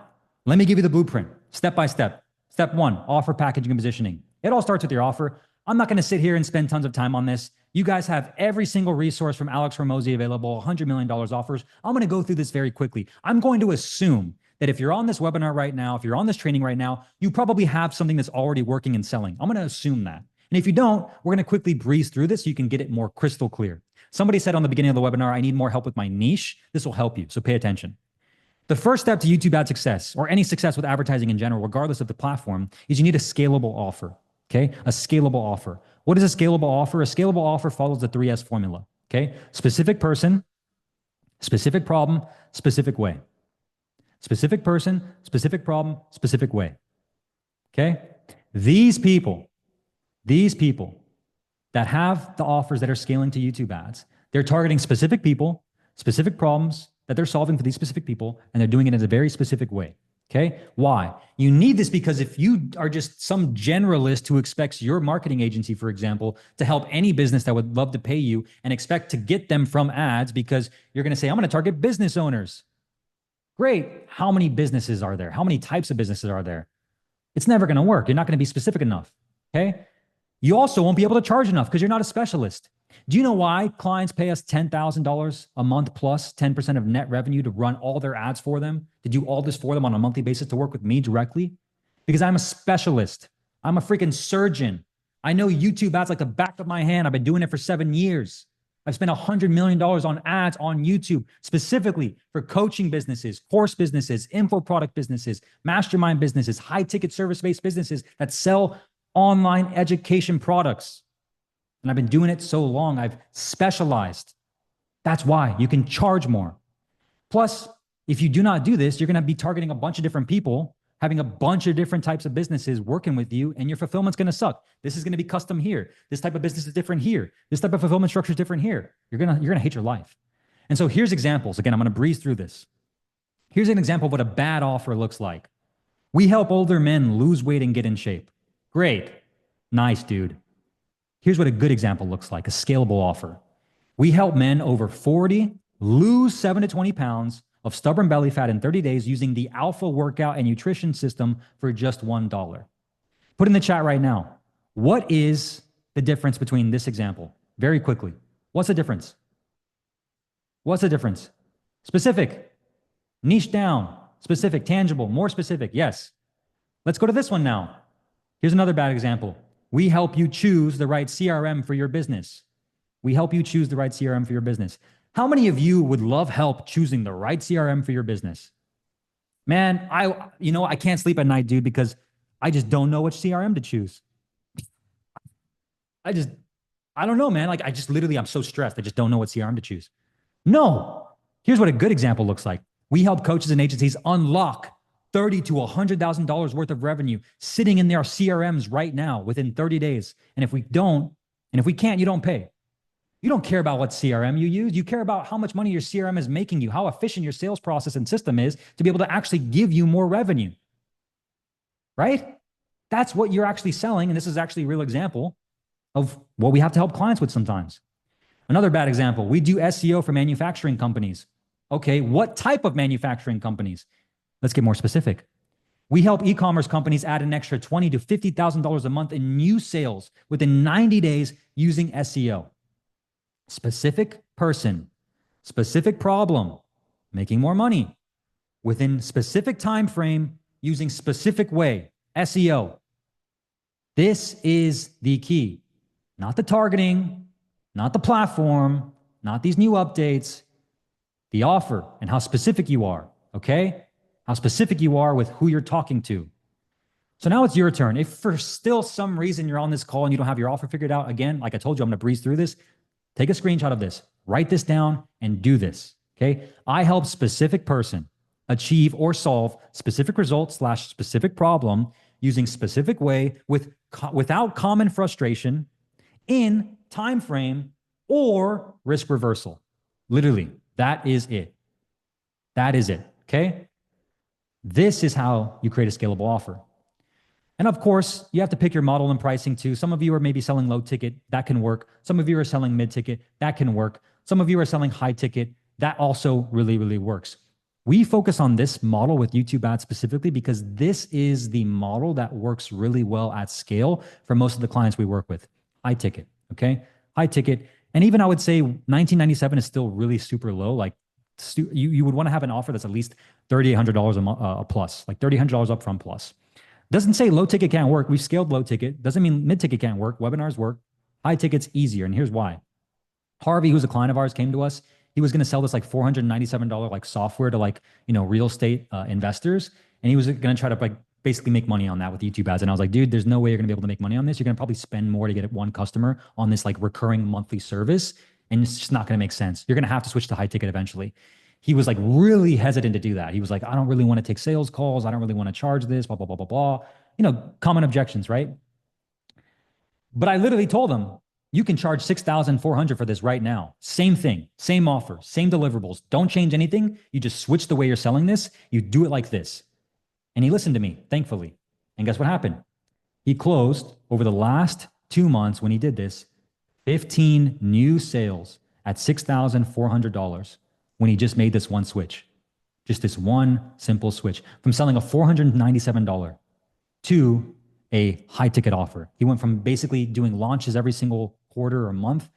let me give you the blueprint, step by step. Step one, offer, packaging, and positioning. It all starts with your offer. I'm not going to sit here and spend tons of time on this. You guys have every single resource from Alex Hormozi available, $100 million offers. I'm going to go through this very quickly. I'm going to assume that if you're on this webinar right now, if you're on this training right now, you probably have something that's already working and selling. I'm going to assume that. And if you don't, we're going to quickly breeze through this so you can get it more crystal clear. Somebody said on the beginning of the webinar, I need more help with my niche. This will help you, so pay attention. The first step to YouTube ad success, or any success with advertising in general, regardless of the platform, is you need a scalable offer, okay? A scalable offer. What is a scalable offer? A scalable offer follows the 3S formula, okay? Specific person, specific problem, specific way. Specific person, specific problem, specific way, okay? These people that have the offers that are scaling to YouTube ads, they're targeting specific people, specific problems that they're solving for these specific people, and they're doing it in a very specific way. Okay? Why? You need this because if you are just some generalist who expects your marketing agency, for example, to help any business that would love to pay you and expect to get them from ads because you're going to say, I'm going to target business owners. Great. How many businesses are there? How many types of businesses are there? It's never going to work. You're not going to be specific enough. Okay? You also won't be able to charge enough because you're not a specialist. Do you know why clients pay us $10,000 a month plus 10% of net revenue to run all their ads for them, to do all this for them on a monthly basis, to work with me directly? Because I'm a specialist. I'm a freaking surgeon. I know YouTube ads like the back of my hand. I've been doing it for 7 years. I've spent $100 million on ads on YouTube, specifically for coaching businesses, course businesses, info product businesses, mastermind businesses, high ticket service-based businesses that sell online education products. And I've been doing it so long, I've specialized. That's why you can charge more. Plus, if you do not do this, you're going to be targeting a bunch of different people, having a bunch of different types of businesses working with you, and your fulfillment's going to suck. This is going to be custom here. This type of business is different here. This type of fulfillment structure is different here. You're going to hate your life. And so here's examples. Again, I'm going to breeze through this. Here's an example of what a bad offer looks like. We help older men lose weight and get in shape. Great. Nice, dude. Here's what a good example looks like, a scalable offer. We help men over 40 lose 7 to 20 pounds of stubborn belly fat in 30 days using the Alpha Workout and Nutrition System for just $1. Put in the chat right now, what is the difference between this example? Very quickly. What's the difference? What's the difference? Specific, niche down, specific, tangible, more specific. Yes. Let's go to this one now. Here's another bad example. We help you choose the right CRM for your business. We help you choose the right CRM for your business. How many of you would love help choosing the right CRM for your business? Man, I can't sleep at night, dude, because I just don't know which CRM to choose. I don't know, man. I'm so stressed. I just don't know what CRM to choose. No. Here's what a good example looks like. We help coaches and agencies unlock $30,000 to $100,000 worth of revenue sitting in their CRMs right now within 30 days. And if we can't, you don't pay. You don't care about what CRM you use. You care about how much money your CRM is making you, how efficient your sales process and system is to be able to actually give you more revenue, right? That's what you're actually selling. And this is actually a real example of what we have to help clients with sometimes. Another bad example, we do SEO for manufacturing companies. Okay, what type of manufacturing companies? Let's get more specific. We help e-commerce companies add an extra $20,000 to $50,000 a month in new sales within 90 days using SEO. Specific person, specific problem, making more money within specific time frame using specific way, SEO. This is the key. Not the targeting, not the platform, not these new updates, the offer and how specific you are, okay? How specific you are with who you're talking to. So now it's your turn. If for still some reason you're on this call and you don't have your offer figured out, again, like I told you, I'm going to breeze through this. Take a screenshot of this, write this down, and do this. Okay. I help specific person achieve or solve specific results slash specific problem using specific way without common frustration in time frame or risk reversal. Literally, that is it. That is it. Okay. This is how you create a scalable offer. And of course, you have to pick your model and pricing too. Some of you are maybe selling low ticket, that can work. Some of you are selling mid ticket, that can work. Some of you are selling high ticket, that also really, really works. We focus on this model with YouTube ads specifically because this is the model that works really well at scale for most of the clients we work with. High ticket, okay? High ticket. And even I would say 1997 is still really super low. Like you would want to have an offer that's at least $3,800 a plus, like $3,800 upfront plus. Doesn't say low ticket can't work. We've scaled low ticket. Doesn't mean mid ticket can't work. Webinars work. High ticket's easier. And here's why. Harvey, who's a client of ours, came to us. He was going to sell this like $497 like software to like, real estate investors. And he was going to try to like basically make money on that with YouTube ads. And I was like, dude, there's no way you're going to be able to make money on this. You're going to probably spend more to get one customer on this like recurring monthly service. And it's just not going to make sense. You're going to have to switch to high ticket eventually. He was like really hesitant to do that. He was like, I don't really want to take sales calls. I don't really want to charge this, blah, blah, blah, blah, blah. Common objections, right? But I literally told him, you can charge $6,400 for this right now. Same thing, same offer, same deliverables. Don't change anything. You just switch the way you're selling this. You do it like this. And he listened to me, thankfully. And guess what happened? He closed over the last 2 months when he did this, 15 new sales at $6,400 when he just made this one switch. Just this one simple switch from selling a $497 to a high ticket offer. He went from basically doing launches every single quarter or month,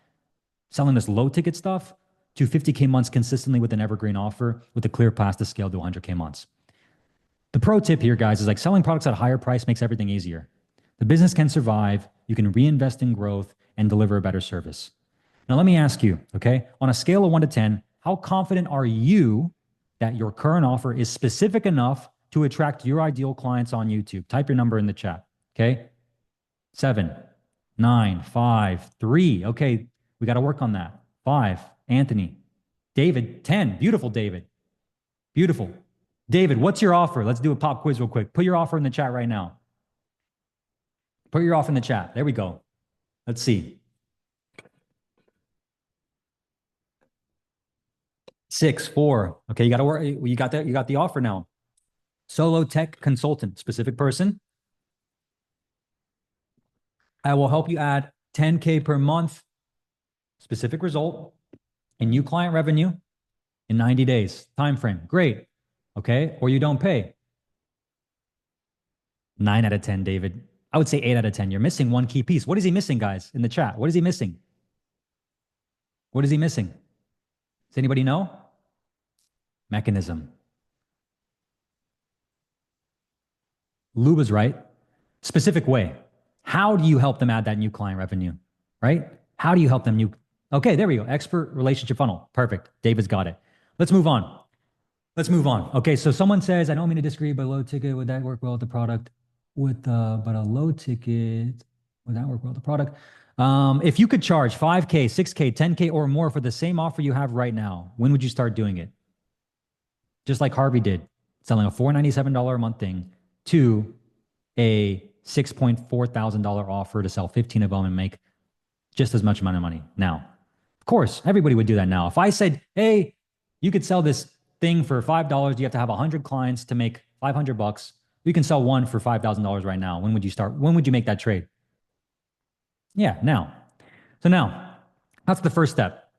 selling this low ticket stuff, to 50K months consistently with an evergreen offer with a clear path to scale to 100K months. The pro tip here, guys, is like selling products at a higher price makes everything easier. The business can survive, you can reinvest in growth and deliver a better service. Now, let me ask you, okay, on a scale of 1 to 10, how confident are you that your current offer is specific enough to attract your ideal clients on YouTube? Type your number in the chat. Okay. 7, 9, 5, 3. Okay. We got to work on that. 5, Anthony. David, 10. Beautiful, David. Beautiful. David, what's your offer? Let's do a pop quiz real quick. Put your offer in the chat right now. Put your offer in the chat. There we go. Let's see. 6, 4. Okay. You got to work. You got the offer now. Solo tech consultant, specific person. I will help you add 10K per month, specific result, and new client revenue in 90 days. Time frame. Great. Okay. Or you don't pay. 9 out of 10, David. I would say 8 out of 10. You're missing one key piece. What is he missing, guys, in the chat? What is he missing? What is he missing? Does anybody know? Mechanism. Lou was right. Specific way. How do you help them add that new client revenue, right? How do you help them Okay, there we go. Expert relationship funnel. Perfect. David's got it. Let's move on. Okay, so someone says, I don't mean to disagree, but low ticket, would that work well with the product? But a low ticket, would that work well with the product? If you could charge 5K, 6K, 10K or more for the same offer you have right now, when would you start doing it? Just like Harvey did, selling a $497 a month thing to a $6.4 thousand offer to sell 15 of them and make just as much amount of money. Now, of course, everybody would do that now. If I said, hey, you could sell this thing for $5, you have to have 100 clients to make $500. You can sell one for $5,000 right now. When would you start? When would you make that trade? Yeah, now. So now, that's the first step.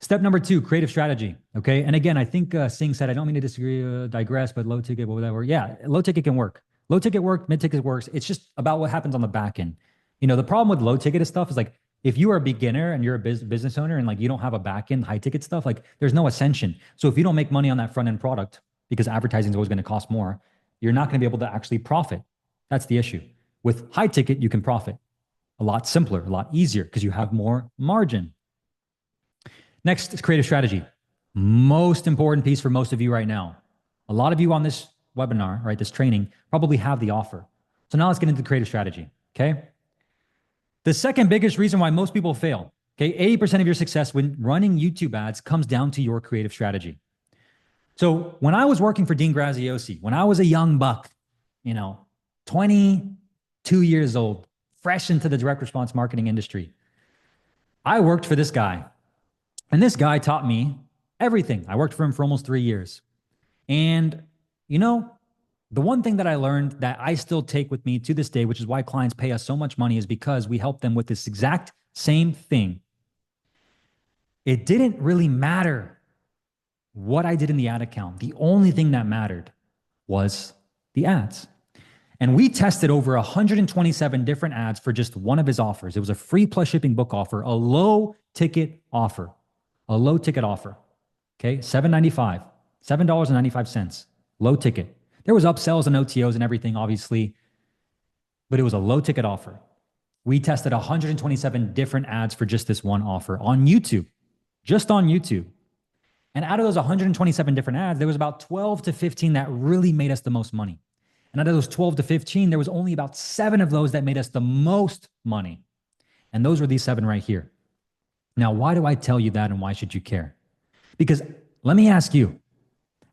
Step number 2, creative strategy. Okay. And again, I think Singh said, I don't mean to disagree, digress, but low ticket, will that work? Yeah, low ticket can work. Low ticket work, mid ticket works. It's just about what happens on the back end. The problem with low ticket stuff is like, if you are a beginner and you're a business owner and like you don't have a back end high ticket stuff, like there's no ascension. So if you don't make money on that front end product, because advertising is always going to cost more, you're not going to be able to actually profit. That's the issue. With high ticket, you can profit a lot simpler, a lot easier because you have more margin. Next is creative strategy. Most important piece for most of you right now. A lot of you on this webinar, right, this training, probably have the offer. So now let's get into the creative strategy, okay? The second biggest reason why most people fail, Okay. 80% of your success when running YouTube ads comes down to your creative strategy. So when I was working for Dean Graziosi, when I was a young buck, 22 years old, fresh into the direct response marketing industry, I worked for this guy. And this guy taught me everything. I worked for him for almost 3 years. And, the one thing that I learned that I still take with me to this day, which is why clients pay us so much money, is because we help them with this exact same thing. It didn't really matter what I did in the ad account. The only thing that mattered was the ads. And we tested over 127 different ads for just one of his offers. It was a free plus shipping book offer, a low ticket offer, Okay, $7.95, $7.95, low ticket. There was upsells and OTOs and everything, obviously, but it was a low ticket offer. We tested 127 different ads for just this one offer on YouTube, just on YouTube. And out of those 127 different ads, there was about 12 to 15 that really made us the most money. And out of those 12 to 15, there was only about 7 of those that made us the most money. And those were these 7 right here. Now, why do I tell you that and why should you care? Because let me ask you,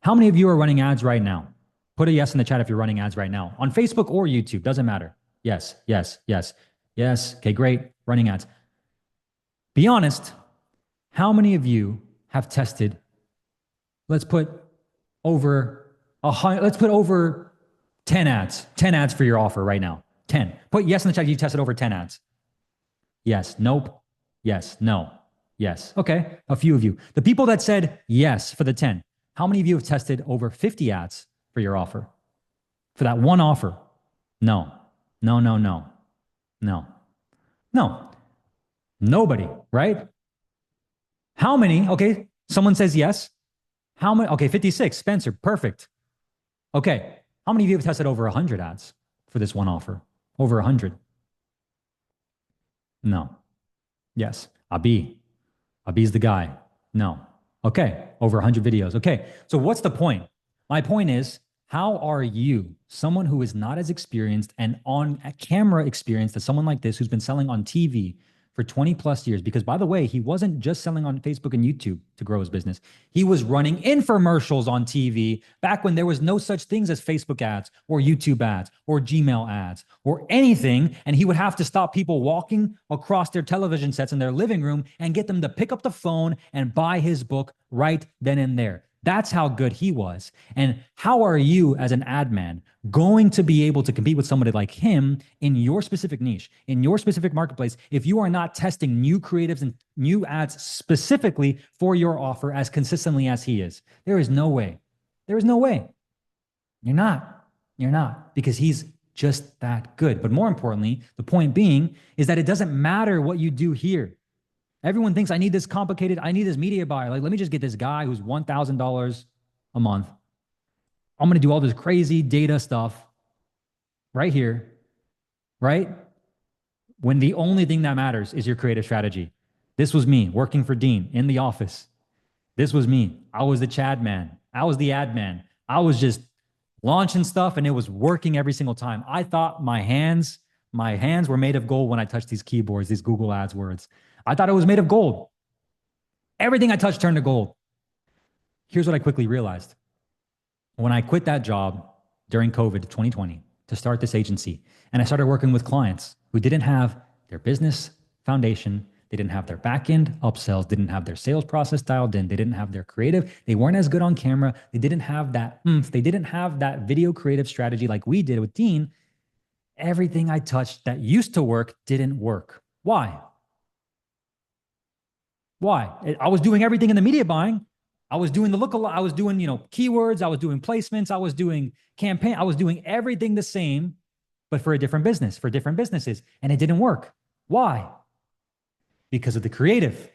how many of you are running ads right now? Put a yes in the chat if you're running ads right now. On Facebook or YouTube, doesn't matter. Yes, yes, yes, yes. Okay, great, running ads. Be honest, how many of you have tested, let's put over 10 ads for your offer right now. 10. Put yes in the chat. You tested over 10 ads. Yes. Nope. Yes. No. Yes. Okay. A few of you. The people that said yes for the 10, how many of you have tested over 50 ads for your offer? For that one offer? No. No, no, no. No. No. Nobody, right? How many? Okay. Someone says yes. How many? Okay. 56. Spencer. Perfect. Okay. How many of you have tested over 100 ads for this one offer? Over 100? No. Yes. Abi's the guy. No. Okay. Over 100 videos. Okay. So what's the point? My point is, how are you, someone who is not as experienced and on a camera experienced as someone like this who's been selling on TV for 20 plus years? Because by the way, he wasn't just selling on Facebook and YouTube to grow his business. He was running infomercials on TV back when there was no such things as Facebook ads or YouTube ads or Gmail ads or anything. And he would have to stop people walking across their television sets in their living room and get them to pick up the phone and buy his book right then and there. That's how good he was. And how are you as an ad man going to be able to compete with somebody like him in your specific niche, in your specific marketplace, if you are not testing new creatives and new ads specifically for your offer as consistently as he is? There is no way. There is no way. You're not. You're not, because he's just that good. But more importantly, the point being is that it doesn't matter what you do here. Everyone thinks I need this complicated, I need this media buyer. Like, let me just get this guy who's $1,000 a month. I'm going to do all this crazy data stuff right here, right? When the only thing that matters is your creative strategy. This was me working for Dean in the office. This was me. I was the Chad man. I was the ad man. I was just launching stuff and it was working every single time. I thought my hands were made of gold when I touched these keyboards, these Google Ads words. I thought it was made of gold. Everything I touched turned to gold. Here's what I quickly realized. When I quit that job during COVID 2020 to start this agency, and I started working with clients who didn't have their business foundation, they didn't have their back end upsells, didn't have their sales process dialed in, they didn't have their creative, they weren't as good on camera, they didn't have that they didn't have that video creative strategy like we did with Dean. Everything I touched that used to work didn't work. Why? Why? I was doing everything in the media buying. I was doing the lookalike. I was doing, keywords. I was doing placements. I was doing campaign. I was doing everything the same, but for a different business, for different businesses. And it didn't work. Why? Because of the creative,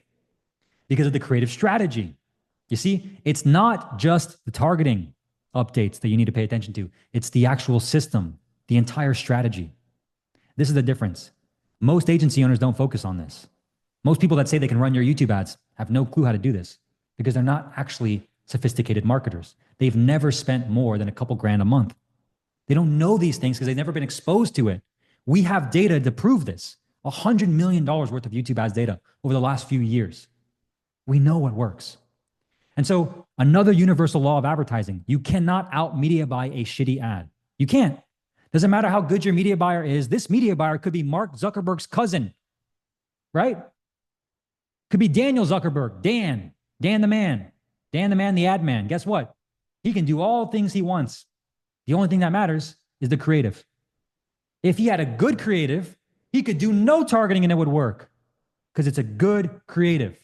because of the creative strategy. You see, it's not just the targeting updates that you need to pay attention to. It's the actual system, the entire strategy. This is the difference. Most agency owners don't focus on this. Most people that say they can run your YouTube ads have no clue how to do this because they're not actually sophisticated marketers. They've never spent more than a couple grand a month. They don't know these things because they've never been exposed to it. We have data to prove this. $100 million worth of YouTube ads data over the last few years. We know what works. And so another universal law of advertising, you cannot out media buy a shitty ad. You can't. Doesn't matter how good your media buyer is. This media buyer could be Mark Zuckerberg's cousin, right? Could be Daniel Zuckerberg, Dan the man, the ad man. Guess what? He can do all things he wants. The only thing that matters is the creative. If he had a good creative, he could do no targeting and it would work because it's a good creative.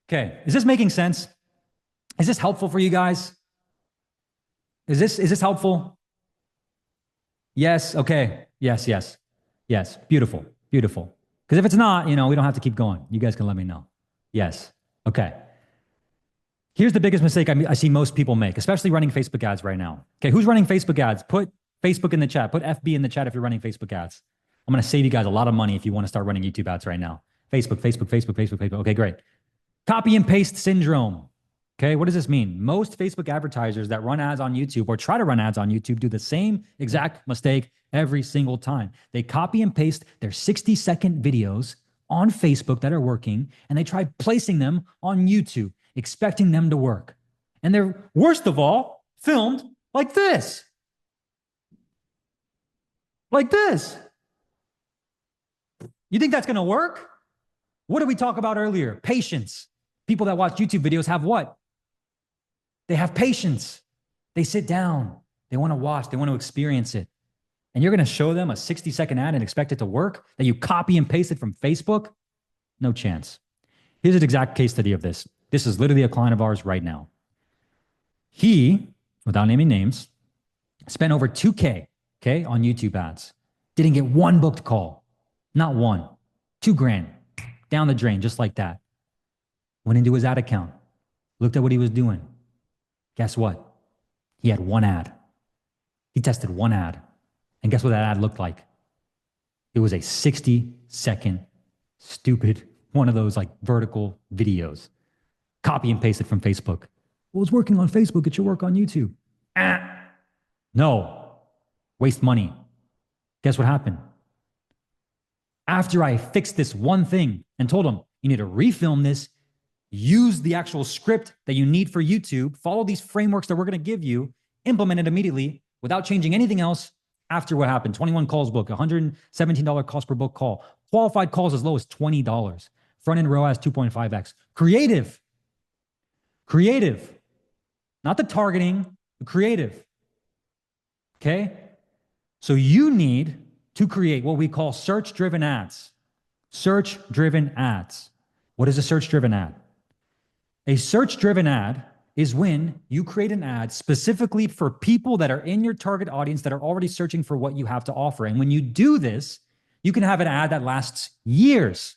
Okay, is this making sense? Is this helpful for you guys? Is this helpful? Yes, okay. Yes. Beautiful. Because if it's not, we don't have to keep going. You guys can let me know. Yes. Okay. Here's the biggest mistake I see most people make, especially running Facebook ads right now. Okay, who's running Facebook ads? Put Facebook in the chat. Put FB in the chat if you're running Facebook ads. I'm going to save you guys a lot of money if you want to start running YouTube ads right now. Facebook. Okay, great. Copy and paste syndrome. Okay, what does this mean? Most Facebook advertisers that run ads on YouTube or try to run ads on YouTube do the same exact mistake every single time. They copy and paste their 60-second videos on Facebook that are working, and they try placing them on YouTube, expecting them to work. And they're, worst of all, filmed like this. Like this. You think that's going to work? What did we talk about earlier? Patience. People that watch YouTube videos have what? They have patience. They sit down. They want to watch. They want to experience it. And you're going to show them a 60-second ad and expect it to work? That you copy and paste it from Facebook? No chance. Here's an exact case study of this. This is literally a client of ours right now. He, without naming names, spent over $2K, okay, on YouTube ads. Didn't get one booked call. Not one. $2,000. Down the drain, just like that. Went into his ad account. Looked at what he was doing. Guess what? He had one ad. He tested one ad. And guess what that ad looked like? It was a 60-second, stupid, one of those like vertical videos. Copy and pasted from Facebook. Well, it's working on Facebook. It should work on YouTube. No. Waste money. Guess what happened? After I fixed this one thing and told him, you need to refilm this, use the actual script that you need for YouTube, follow these frameworks that we're going to give you, implement it immediately without changing anything else. After what happened, 21 calls booked, $117 cost per book call, qualified calls as low as $20, front-end ROAS 2.5x. Creative, not the targeting, the creative. Okay? So you need to create what we call search-driven ads. Search-driven ads. What is a search-driven ad? A search-driven ad is when you create an ad specifically for people that are in your target audience that are already searching for what you have to offer. And when you do this, you can have an ad that lasts years.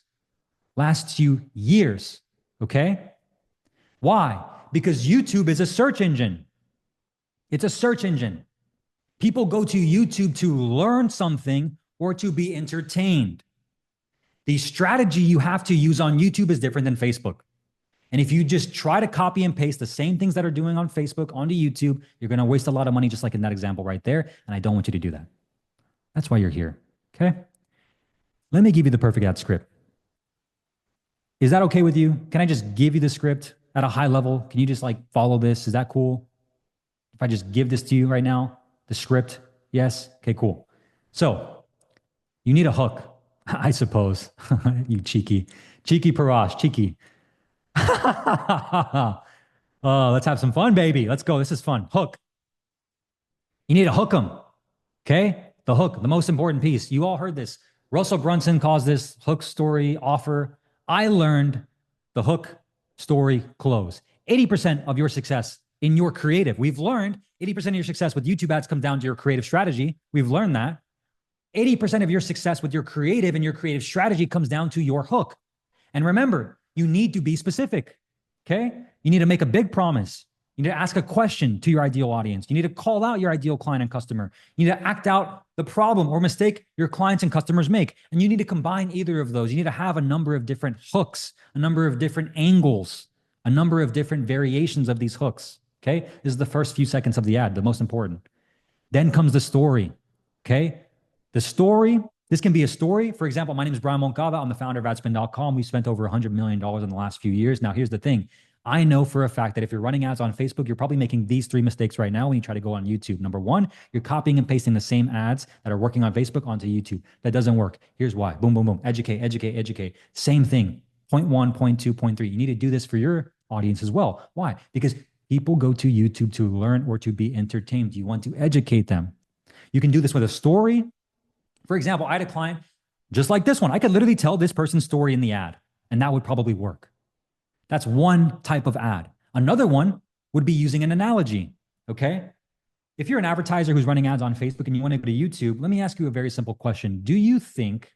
Lasts you years, okay? Why? Because YouTube is a search engine. It's a search engine. People go to YouTube to learn something or to be entertained. The strategy you have to use on YouTube is different than Facebook. And if you just try to copy and paste the same things that are doing on Facebook onto YouTube, you're going to waste a lot of money, just like in that example right there. And I don't want you to do that. That's why you're here. Okay? Let me give you the perfect ad script. Is that okay with you? Can I just give you the script at a high level? Can you just like follow this? Is that cool? If I just give this to you right now, the script? Yes? Okay, cool. So you need a hook, I suppose. You cheeky Parash, cheeky. Oh, let's have some fun, baby. Let's go. This is fun. Hook. You need to hook them. Okay? The hook, the most important piece. You all heard this. Russell Brunson calls this hook, story, offer. I learned the hook, story, close. 80% of your success in your creative. We've learned 80% of your success with YouTube ads comes down to your creative strategy. We've learned that. 80% of your success with your creative and your creative strategy comes down to your hook. And remember, you need to be specific, okay? You need to make a big promise. You need to ask a question to your ideal audience. You need to call out your ideal client and customer. You need to act out the problem or mistake your clients and customers make. And you need to combine either of those. You need to have a number of different hooks, a number of different angles, a number of different variations of these hooks, okay? This is the first few seconds of the ad, the most important. Then comes the story, okay? The story This can be a story. For example, my name is Brian Moncada. I'm the founder of adspin.com. We've spent over $100 million in the last few years. Now, here's the thing. I know for a fact that if you're running ads on Facebook, you're probably making these 3 mistakes right now when you try to go on YouTube. Number one, you're copying and pasting the same ads that are working on Facebook onto YouTube. That doesn't work. Here's why. Boom, boom, boom. Educate, educate, educate. Same thing. Point one, point two, point three. You need to do this for your audience as well. Why? Because people go to YouTube to learn or to be entertained. You want to educate them. You can do this with a story. For example, I had a client just like this one. I could literally tell this person's story in the ad, and that would probably work. That's one type of ad. Another one would be using an analogy, okay? If you're an advertiser who's running ads on Facebook and you want to go to YouTube, let me ask you a very simple question. Do you think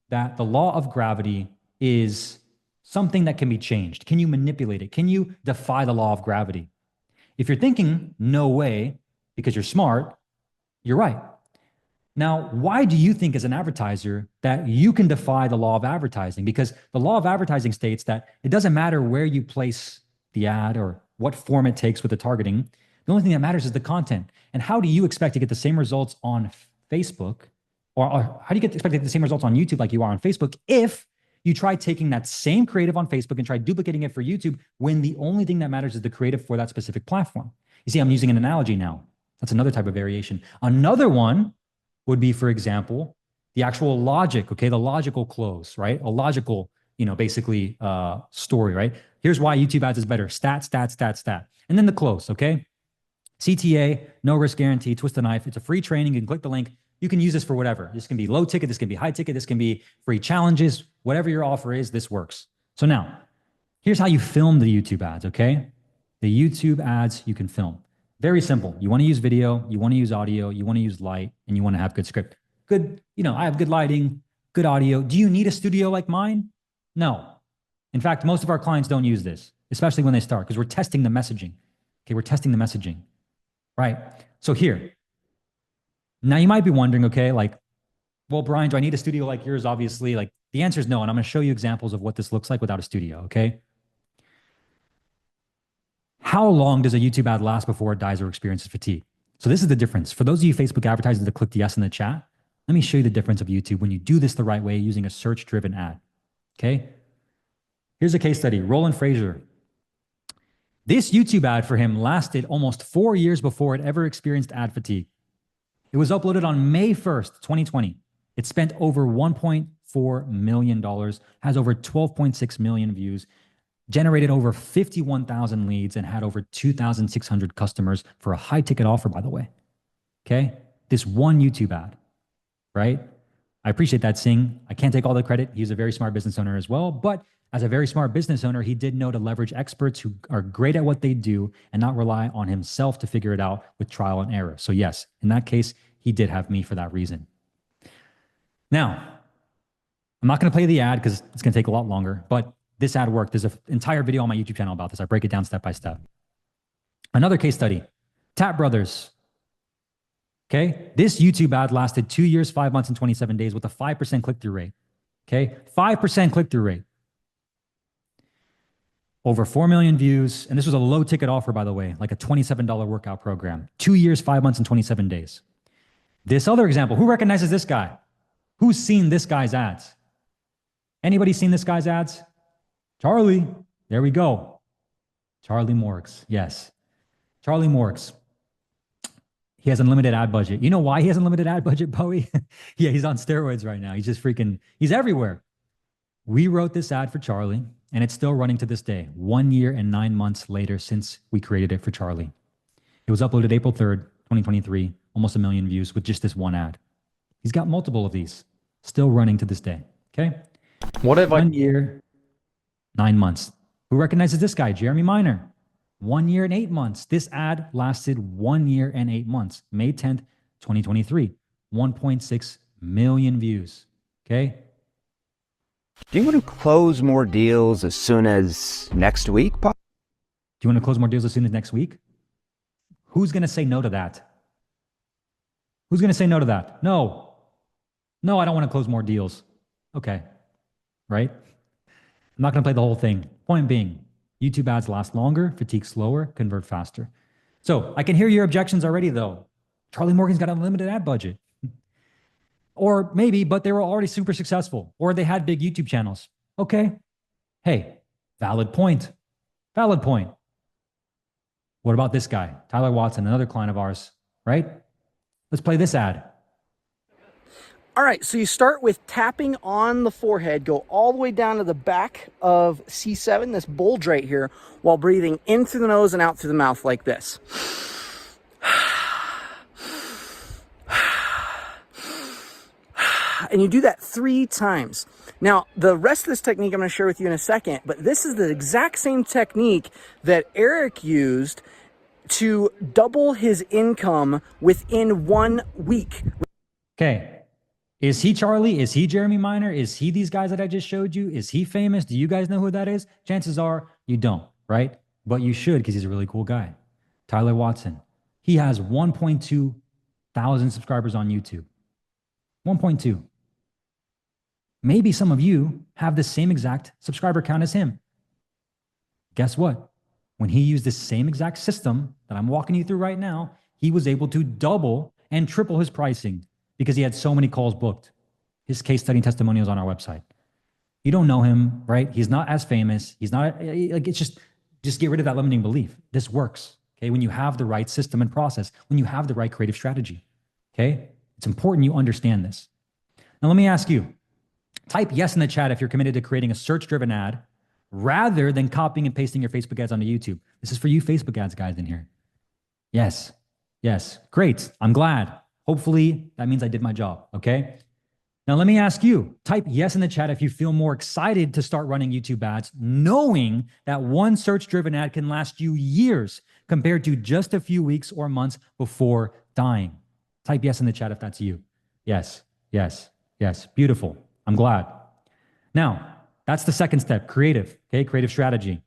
that the law of gravity is something that can be changed? Can you manipulate it? Can you defy the law of gravity? If you're thinking, no way, because you're smart, you're right. Now, why do you think as an advertiser that you can defy the law of advertising? Because the law of advertising states that it doesn't matter where you place the ad or what form it takes with the targeting. The only thing that matters is the content. And how do you expect to get the same results on Facebook, or how do you expect to get the same results on YouTube like you are on Facebook if you try taking that same creative on Facebook and try duplicating it for YouTube when the only thing that matters is the creative for that specific platform? You see, I'm using an analogy now. That's another type of variation. Another one would be, for example, the actual logic, okay? The logical close, right? A logical, basically story, right? Here's why YouTube ads is better. Stat, stat, stat, stat. And then the close, okay? CTA, no risk guarantee, twist the knife. It's a free training. You can click the link. You can use this for whatever. This can be low ticket. This can be high ticket. This can be free challenges. Whatever your offer is, this works. So now, here's how you film the YouTube ads, okay? The YouTube ads you can film. Very simple. You want to use video, you want to use audio, you want to use light, and you want to have good script. Good, I have good lighting, good audio. Do you need a studio like mine? No. In fact, most of our clients don't use this, especially when they start, because we're testing the messaging. Okay, we're testing the messaging, right? So here, now you might be wondering, okay, well, Brian, do I need a studio like yours? Obviously, the answer is no, and I'm going to show you examples of what this looks like without a studio, okay? How long does a YouTube ad last before it dies or experiences fatigue? So this is the difference. For those of you Facebook advertisers that clicked yes in the chat, let me show you the difference of YouTube when you do this the right way using a search-driven ad, okay? Here's a case study, Roland Fraser. This YouTube ad for him lasted almost 4 years before it ever experienced ad fatigue. It was uploaded on May 1st, 2020. It spent over $1.4 million, has over 12.6 million views, generated over 51,000 leads, and had over 2,600 customers for a high ticket offer, by the way. Okay? This one YouTube ad, right? I appreciate that, Singh. I can't take all the credit. He's a very smart business owner as well. But as a very smart business owner, he did know to leverage experts who are great at what they do and not rely on himself to figure it out with trial and error. So yes, in that case, he did have me for that reason. Now, I'm not going to play the ad because it's going to take a lot longer, but this ad worked. There's an entire video on my YouTube channel about this. I break it down step by step. Another case study, Tap Brothers. Okay, this YouTube ad lasted 2 years, 5 months, and 27 days with a 5% click-through rate. Okay, 5% click-through rate. Over 4 million views. And this was a low ticket offer, by the way, like a $27 workout program. 2 years, 5 months, and 27 days. This other example, who recognizes this guy? Who's seen this guy's ads? Anybody seen this guy's ads? Charlie, there we go. Charlie Morks, yes. Charlie Morks. He has unlimited ad budget. You know why he has unlimited ad budget, Bowie? Yeah, he's on steroids right now. He's just freaking, he's everywhere. We wrote this ad for Charlie, and it's still running to this day, 1 year and 9 months later since we created it for Charlie. It was uploaded April 3rd, 2023, almost 1 million views with just this one ad. He's got multiple of these, still running to this day, okay? What if 1 year, 9 months. Who recognizes this guy? Jeremy Miner. 1 year and 8 months. This ad lasted 1 year and 8 months. May 10th, 2023. 1.6 million views. Okay? Do you want to close more deals as soon as next week, Pop? Do you want to close more deals as soon as next week? Who's going to say no to that? Who's going to say no to that? No. No, I don't want to close more deals. Okay. Right? I'm not going to play the whole thing. Point being, YouTube ads last longer, fatigue slower, convert faster. So I can hear your objections already, though. Charlie Morgan's got an unlimited ad budget. Or maybe, but they were already super successful, or they had big YouTube channels. Okay. Hey, valid point. Valid point. What about this guy, Tyler Watson, another client of ours, right? Let's play this ad. All right, so you start with tapping on the forehead, go all the way down to the back of C7, this bulge right here, while breathing in through the nose and out through the mouth like this. And you do that 3 times. Now, the rest of this technique I'm going to share with you in a second, but this is the exact same technique that Eric used to double his income within 1 week. Okay. Is he Charlie? Is he Jeremy Miner? Is he these guys that I just showed you? Is he famous? Do you guys know who that is? Chances are you don't, right? But you should, because he's a really cool guy. Tyler Watson. He has 1.2 thousand subscribers on YouTube. 1.2. Maybe some of you have the same exact subscriber count as him. Guess what? When he used the same exact system that I'm walking you through right now, he was able to double and triple his pricing because he had so many calls booked. His case study testimonials on our website. You don't know him, right? He's not as famous. He's not like, it's just get rid of that limiting belief. This works, okay? When you have the right system and process, when you have the right creative strategy, okay? It's important you understand this. Now, let me ask you, type yes in the chat if you're committed to creating a search-driven ad rather than copying and pasting your Facebook ads onto YouTube. This is for you Facebook ads guys in here. Yes, yes, great, I'm glad. Hopefully that means I did my job, okay? Now let me ask you, type yes in the chat if you feel more excited to start running YouTube ads, knowing that one search-driven ad can last you years compared to just a few weeks or months before dying. Type yes in the chat if that's you. Yes, yes, yes, beautiful, I'm glad. Now, that's the second step, creative, okay, creative strategy.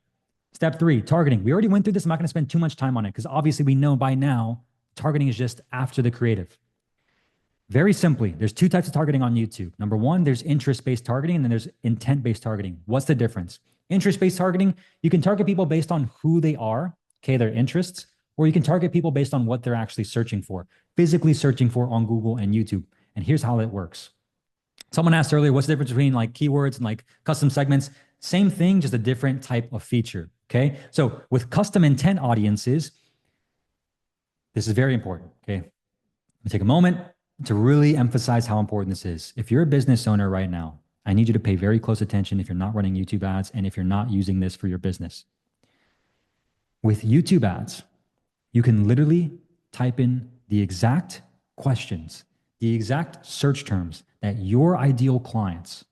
Step 3, targeting. We already went through this, I'm not gonna spend too much time on it because obviously we know by now, targeting is just after the creative. Very simply, there's 2 types of targeting on YouTube. Number 1, there's interest-based targeting, and then there's intent-based targeting. What's the difference? Interest-based targeting, you can target people based on who they are, okay, their interests, or you can target people based on what they're actually searching for, physically searching for on Google and YouTube. And here's how it works. Someone asked earlier, what's the difference between like keywords and like custom segments? Same thing, just a different type of feature, okay? So with custom intent audiences, this is very important, okay? Let me take a moment to really emphasize how important this is. If you're a business owner right now, I need you to pay very close attention if you're not running YouTube ads and if you're not using this for your business. With YouTube ads, you can literally type in the exact questions, the exact search terms that your ideal clients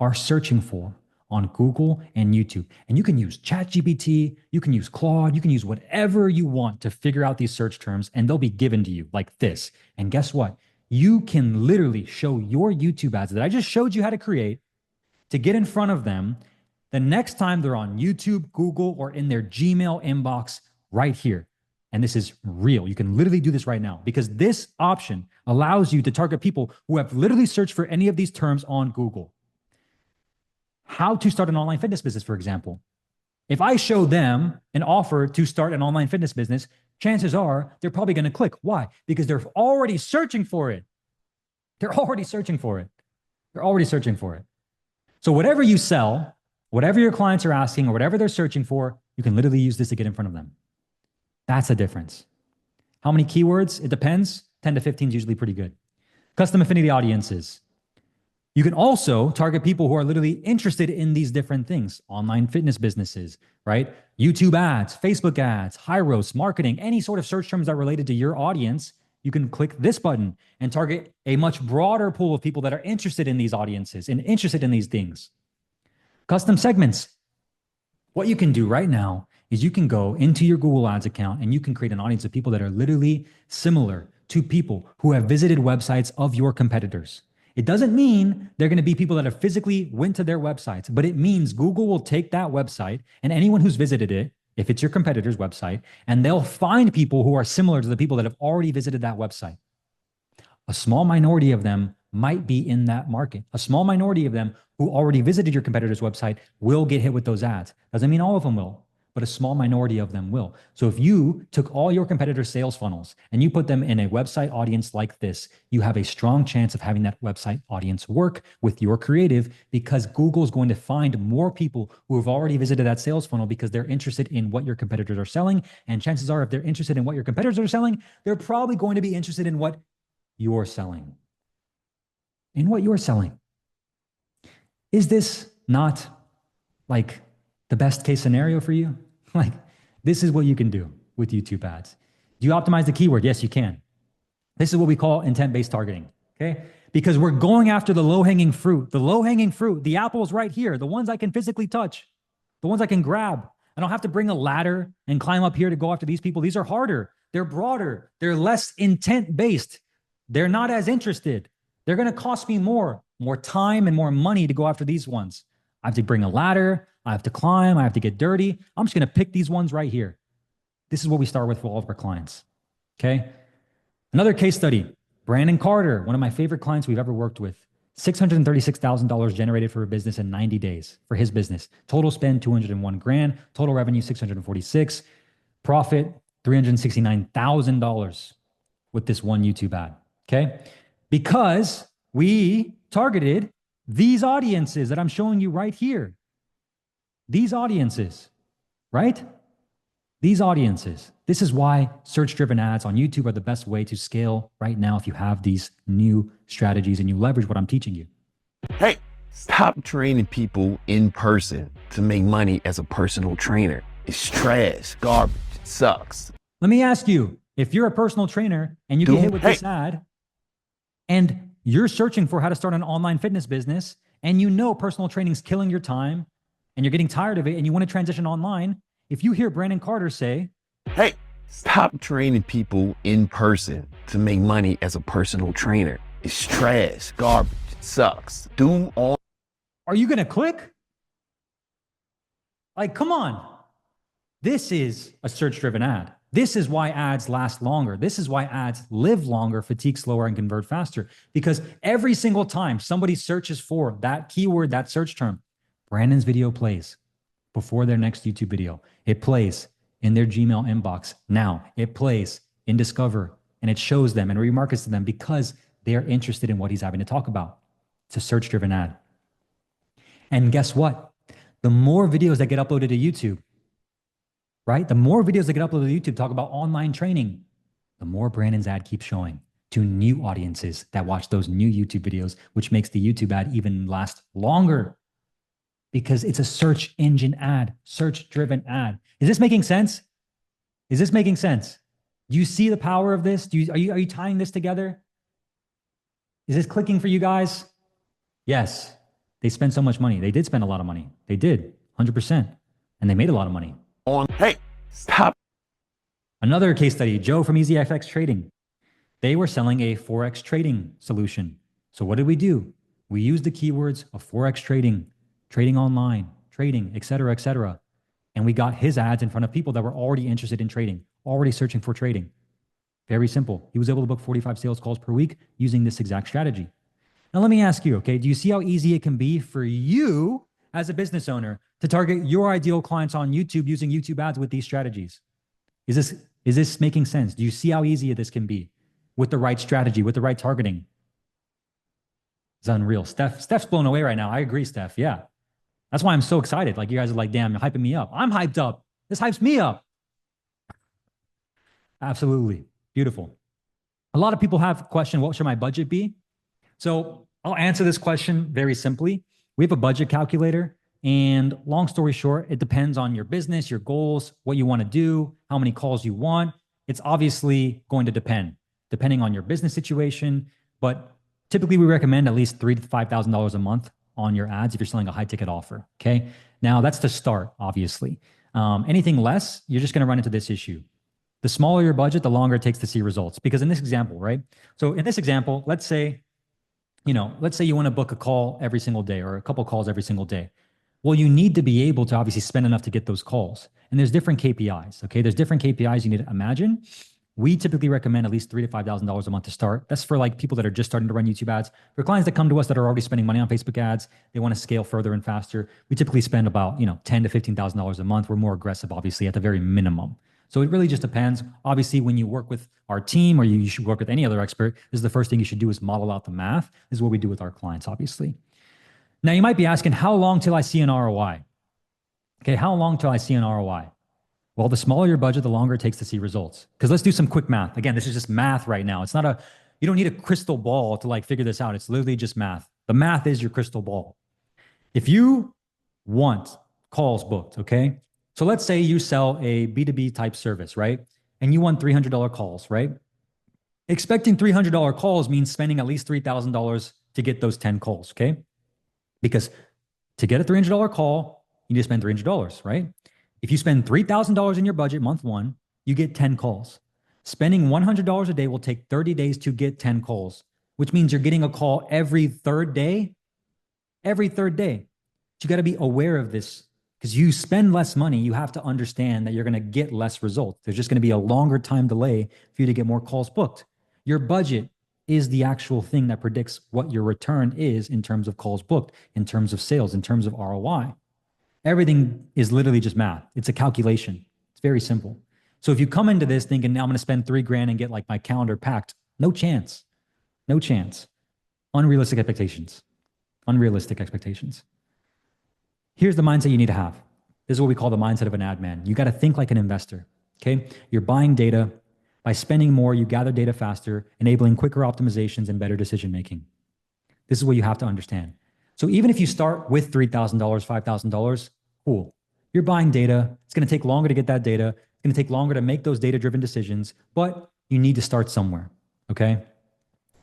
are searching for on Google and YouTube. And you can use ChatGPT, you can use Claude, you can use whatever you want to figure out these search terms, and they'll be given to you like this. And guess what? You can literally show your YouTube ads that I just showed you how to create to get in front of them the next time they're on YouTube, Google, or in their Gmail inbox right here. And this is real. You can literally do this right now because this option allows you to target people who have literally searched for any of these terms on Google. How to start an online fitness business, for example. If I show them an offer to start an online fitness business, chances are they're probably going to click. Why? Because they're already searching for it. They're already searching for it. They're already searching for it. So whatever you sell, whatever your clients are asking, or whatever they're searching for, you can literally use this to get in front of them. That's the difference. How many keywords? It depends. 10 to 15 is usually pretty good. Custom affinity audiences. You can also target people who are literally interested in these different things. Online fitness businesses, right? YouTube ads, Facebook ads, high-roast marketing, any sort of search terms that are related to your audience. You can click this button and target a much broader pool of people that are interested in these audiences and interested in these things. Custom segments. What you can do right now is you can go into your Google Ads account and you can create an audience of people that are literally similar to people who have visited websites of your competitors. It doesn't mean they're going to be people that have physically went to their websites, but it means Google will take that website and anyone who's visited it, if it's your competitor's website, and they'll find people who are similar to the people that have already visited that website. A small minority of them might be in that market. A small minority of them who already visited your competitor's website will get hit with those ads. Doesn't mean all of them will, but a small minority of them will. So if you took all your competitors' sales funnels and you put them in a website audience like this, you have a strong chance of having that website audience work with your creative, because Google is going to find more people who have already visited that sales funnel because they're interested in what your competitors are selling. And chances are, if they're interested in what your competitors are selling, they're probably going to be interested in what you're selling. In what you're selling. Is this not like the best case scenario for you? Like, this is what you can do with YouTube ads. Do you optimize the keyword? Yes, you can. This is what we call intent-based targeting, okay? Because we're going after the low-hanging fruit. The low-hanging fruit, the apple's right here, the ones I can physically touch, the ones I can grab. I don't have to bring a ladder and climb up here to go after these people. These are harder. They're broader. They're less intent-based. They're not as interested. They're going to cost me more time and more money to go after these ones. I have to bring a ladder. I have to climb. I have to get dirty. I'm just going to pick these ones right here. This is what we start with for all of our clients. Okay. Another case study, Brandon Carter, one of my favorite clients we've ever worked with. $636,000 generated for a business in 90 days for his business. Total spend, 201 grand. Total revenue, 646. Profit, $369,000 with this one YouTube ad. Okay. Because we targeted these audiences that I'm showing you right here. These audiences, right? These audiences. This is why search-driven ads on YouTube are the best way to scale right now if you have these new strategies and you leverage what I'm teaching you. Hey, stop training people in person to make money as a personal trainer. It's trash, garbage, it sucks. Let me ask you, if you're a personal trainer and you get hit with this ad and you're searching for how to start an online fitness business and you know personal training is killing your time and you're getting tired of it and you want to transition online, if you hear Brandon Carter say, hey, stop training people in person to make money as a personal trainer. It's trash, garbage, it sucks. Do all. Are you going to click? Like, come on. This is a search-driven ad. This is why ads last longer. This is why ads live longer, fatigue slower, and convert faster. Because every single time somebody searches for that keyword, that search term, Brandon's video plays before their next YouTube video. It plays in their Gmail inbox now. It plays in Discover, and it shows them and remarkets to them because they're interested in what he's having to talk about. It's a search-driven ad. And guess what? The more videos that get uploaded to YouTube, right? The more videos that get uploaded to YouTube talk about online training, the more Brandon's ad keeps showing to new audiences that watch those new YouTube videos, which makes the YouTube ad even last longer because it's a search engine ad, search-driven ad. Is this making sense? Is this making sense? Do you see the power of this? Are you tying this together? Is this clicking for you guys? Yes. They spend so much money. They did spend a lot of money. They did, 100%. And they made a lot of money. Hey, stop. Another case study, Joe from EasyFX Trading. They were selling a Forex trading solution. So what did we do? We used the keywords of Forex trading, trading online, trading, et cetera, and we got his ads in front of people that were already interested in trading, already searching for trading. Very simple. He was able to book 45 sales calls per week using this exact strategy. Now, let me ask you, okay, do you see how easy it can be for you as a business owner to target your ideal clients on YouTube using YouTube ads with these strategies? Is this making sense? Do you see how easy this can be with the right strategy, with the right targeting? It's unreal. Steph's blown away right now. I agree, Steph. Yeah. That's why I'm so excited. Like, you guys are like, damn, you're hyping me up. I'm hyped up. This hypes me up. Absolutely. Beautiful. A lot of people have a question, what should my budget be? So I'll answer this question very simply. We have a budget calculator, and long story short, it depends on your business, your goals, what you want to do, how many calls you want. It's obviously going to depending on your business situation, but typically we recommend at least $3,000 to $5,000 a month on your ads if you're selling a high ticket offer. Okay. Now that's the start, obviously. Anything less, you're just going to run into this issue. The smaller your budget, the longer it takes to see results. Because in this example, right? So in this example, let's say you want to book a call every single day or a couple calls every single day. Well, you need to be able to obviously spend enough to get those calls. And there's different KPIs, okay? There's different KPIs you need to imagine. We typically recommend at least $3,000 to $5,000 a month to start. That's for like people that are just starting to run YouTube ads. For clients that come to us that are already spending money on Facebook ads, they want to scale further and faster. We typically spend about, $10,000 to $15,000 a month. We're more aggressive, obviously, at the very minimum. So it really just depends. Obviously, when you work with our team or you should work with any other expert, this is the first thing you should do is model out the math. This is what we do with our clients, obviously. Now, you might be asking, how long till I see an ROI? Okay, how long till I see an ROI? Well, the smaller your budget, the longer it takes to see results. Because let's do some quick math. Again, this is just math right now. It's not you don't need a crystal ball to like figure this out. It's literally just math. The math is your crystal ball. If you want calls booked, okay? So let's say you sell a B2B type service, right? And you want $300 calls, right? Expecting $300 calls means spending at least $3,000 to get those 10 calls, okay? Because to get a $300 call, you need to spend $300, right? If you spend $3,000 in your budget month one, you get 10 calls. Spending $100 a day will take 30 days to get 10 calls, which means you're getting a call every third day. Every third day. But you got to be aware of this because you spend less money. You have to understand that you're going to get less results. There's just going to be a longer time delay for you to get more calls booked. Your budget is the actual thing that predicts what your return is in terms of calls booked, in terms of sales, in terms of ROI. Everything is literally just math. It's a calculation. It's very simple. So if you come into this thinking, now I'm going to spend $3,000 and get like my calendar packed, no chance. No chance. Unrealistic expectations. Unrealistic expectations. Here's the mindset you need to have. This is what we call the mindset of an ad man. You got to think like an investor. Okay. You're buying data. By spending more, you gather data faster, enabling quicker optimizations and better decision making. This is what you have to understand. So even if you start with $3,000, $5,000, cool. You're buying data. It's going to take longer to get that data. It's going to take longer to make those data-driven decisions, but you need to start somewhere, okay?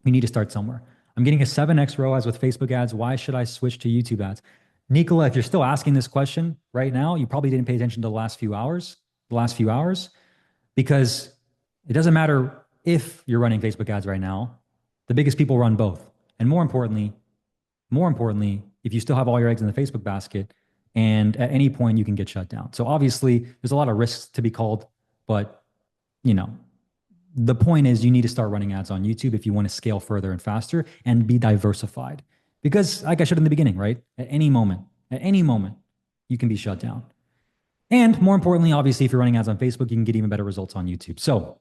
You need to start somewhere. I'm getting a 7x ROAS with Facebook ads. Why should I switch to YouTube ads? Nicola, if you're still asking this question right now, you probably didn't pay attention to the last few hours, because it doesn't matter if you're running Facebook ads right now. The biggest people run both. And more importantly, if you still have all your eggs in the Facebook basket, and at any point you can get shut down. So obviously there's a lot of risks to be called, but the point is you need to start running ads on YouTube if you want to scale further and faster and be diversified. Because like I showed in the beginning, right? At any moment, you can be shut down. And more importantly, obviously, if you're running ads on Facebook, you can get even better results on YouTube. So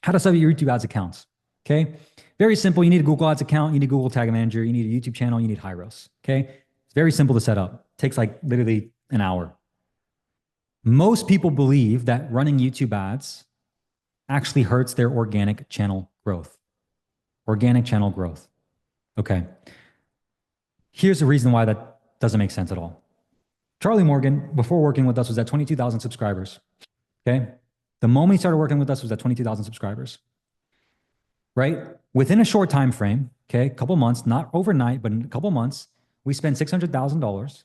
how to set up your YouTube ads accounts, okay? Very simple. You need a Google Ads account. You need a Google Tag Manager. You need a YouTube channel. You need Hyros, okay? It's very simple to set up. It takes like literally an hour. Most people believe that running YouTube ads actually hurts their organic channel growth. Organic channel growth. Okay. Here's the reason why that doesn't make sense at all. Charlie Morgan, before working with us, was at 22,000 subscribers. Okay. The moment he started working with us was at 22,000 subscribers. Right? Within a short time frame, okay, a couple months, not overnight, but in a couple months, we spent $600,000.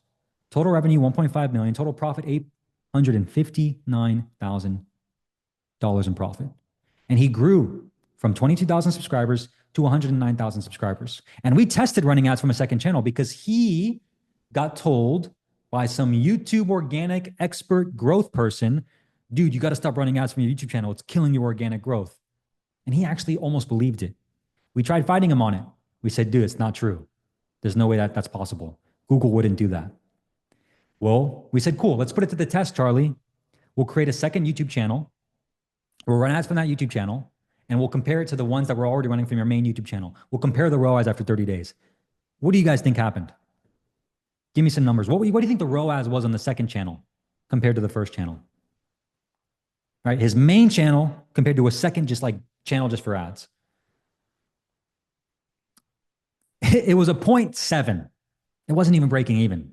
Total revenue, $1.5 million. Total profit, $859,000 in profit. And he grew from 22,000 subscribers to 109,000 subscribers. And we tested running ads from a second channel because he got told by some YouTube organic expert growth person, dude, you got to stop running ads from your YouTube channel. It's killing your organic growth. And he actually almost believed it. We tried fighting him on it. We said, dude, it's not true. There's no way that's possible. Google wouldn't do that. Well, we said, cool, let's put it to the test, Charlie. We'll create a second YouTube channel. We'll run ads from that YouTube channel, and we'll compare it to the ones that we're already running from your main YouTube channel. We'll compare the ROAS after 30 days. What do you guys think happened? Give me some numbers. What do you think the ROAS was on the second channel compared to the first channel? All right, his main channel compared to a second channel just for ads. It was a 0.7. It wasn't even breaking even.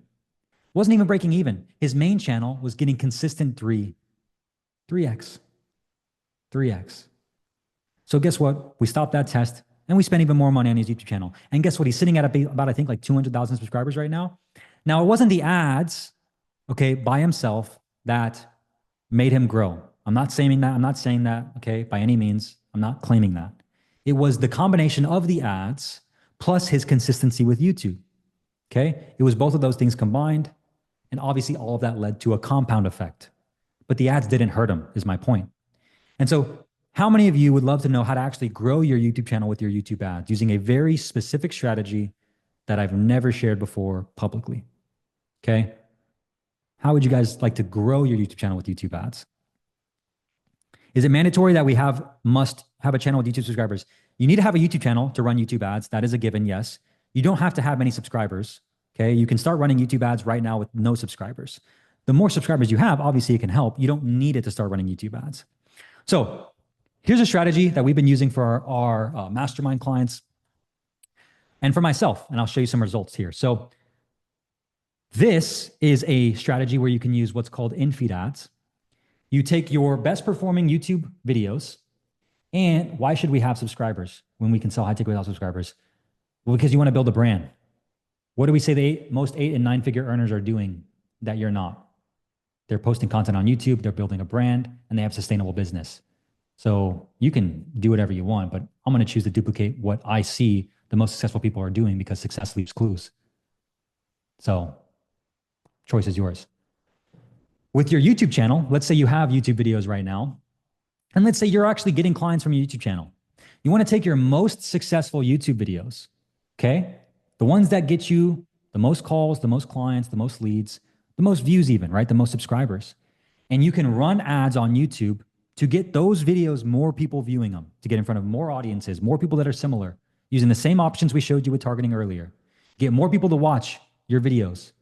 His main channel was getting consistent 3x. So guess what? We stopped that test and we spent even more money on his YouTube channel. And guess what? He's sitting at about, I think, like 200,000 subscribers right now. Now, it wasn't the ads, okay, by himself that made him grow. I'm not saying that, okay, by any means. I'm not claiming that. It was the combination of the ads plus his consistency with YouTube, okay? It was both of those things combined, and obviously all of that led to a compound effect. But the ads didn't hurt him, is my point. And so How many of you would love to know how to actually grow your YouTube channel with your YouTube ads using a very specific strategy that I've never shared before publicly? Okay. How would you guys like to grow your YouTube channel with YouTube ads? Is it mandatory that we must have a channel with YouTube subscribers? You need to have a YouTube channel to run YouTube ads. That is a given, yes. You don't have to have many subscribers. Okay. You can start running YouTube ads right now with no subscribers. The more subscribers you have, obviously it can help. You don't need it to start running YouTube ads. So here's a strategy that we've been using for our mastermind clients and for myself, and I'll show you some results here. So this is a strategy where you can use what's called in-feed ads. You take your best performing YouTube videos, and why should we have subscribers when we can sell high ticket without subscribers? Well, because you want to build a brand. What do we say the most 8 and 9 figure earners are doing that you're not? They're posting content on YouTube, they're building a brand, and they have sustainable business. So you can do whatever you want, but I'm going to choose to duplicate what I see the most successful people are doing because success leaves clues. So choice is yours. With your YouTube channel, let's say you have YouTube videos right now, and let's say you're actually getting clients from your YouTube channel. You want to take your most successful YouTube videos, okay? The ones that get you the most calls, the most clients, the most leads, the most views even, right? The most subscribers. And you can run ads on YouTube to get those videos more people viewing them, to get in front of more audiences, more people that are similar, using the same options we showed you with targeting earlier. Get more people to watch your videos.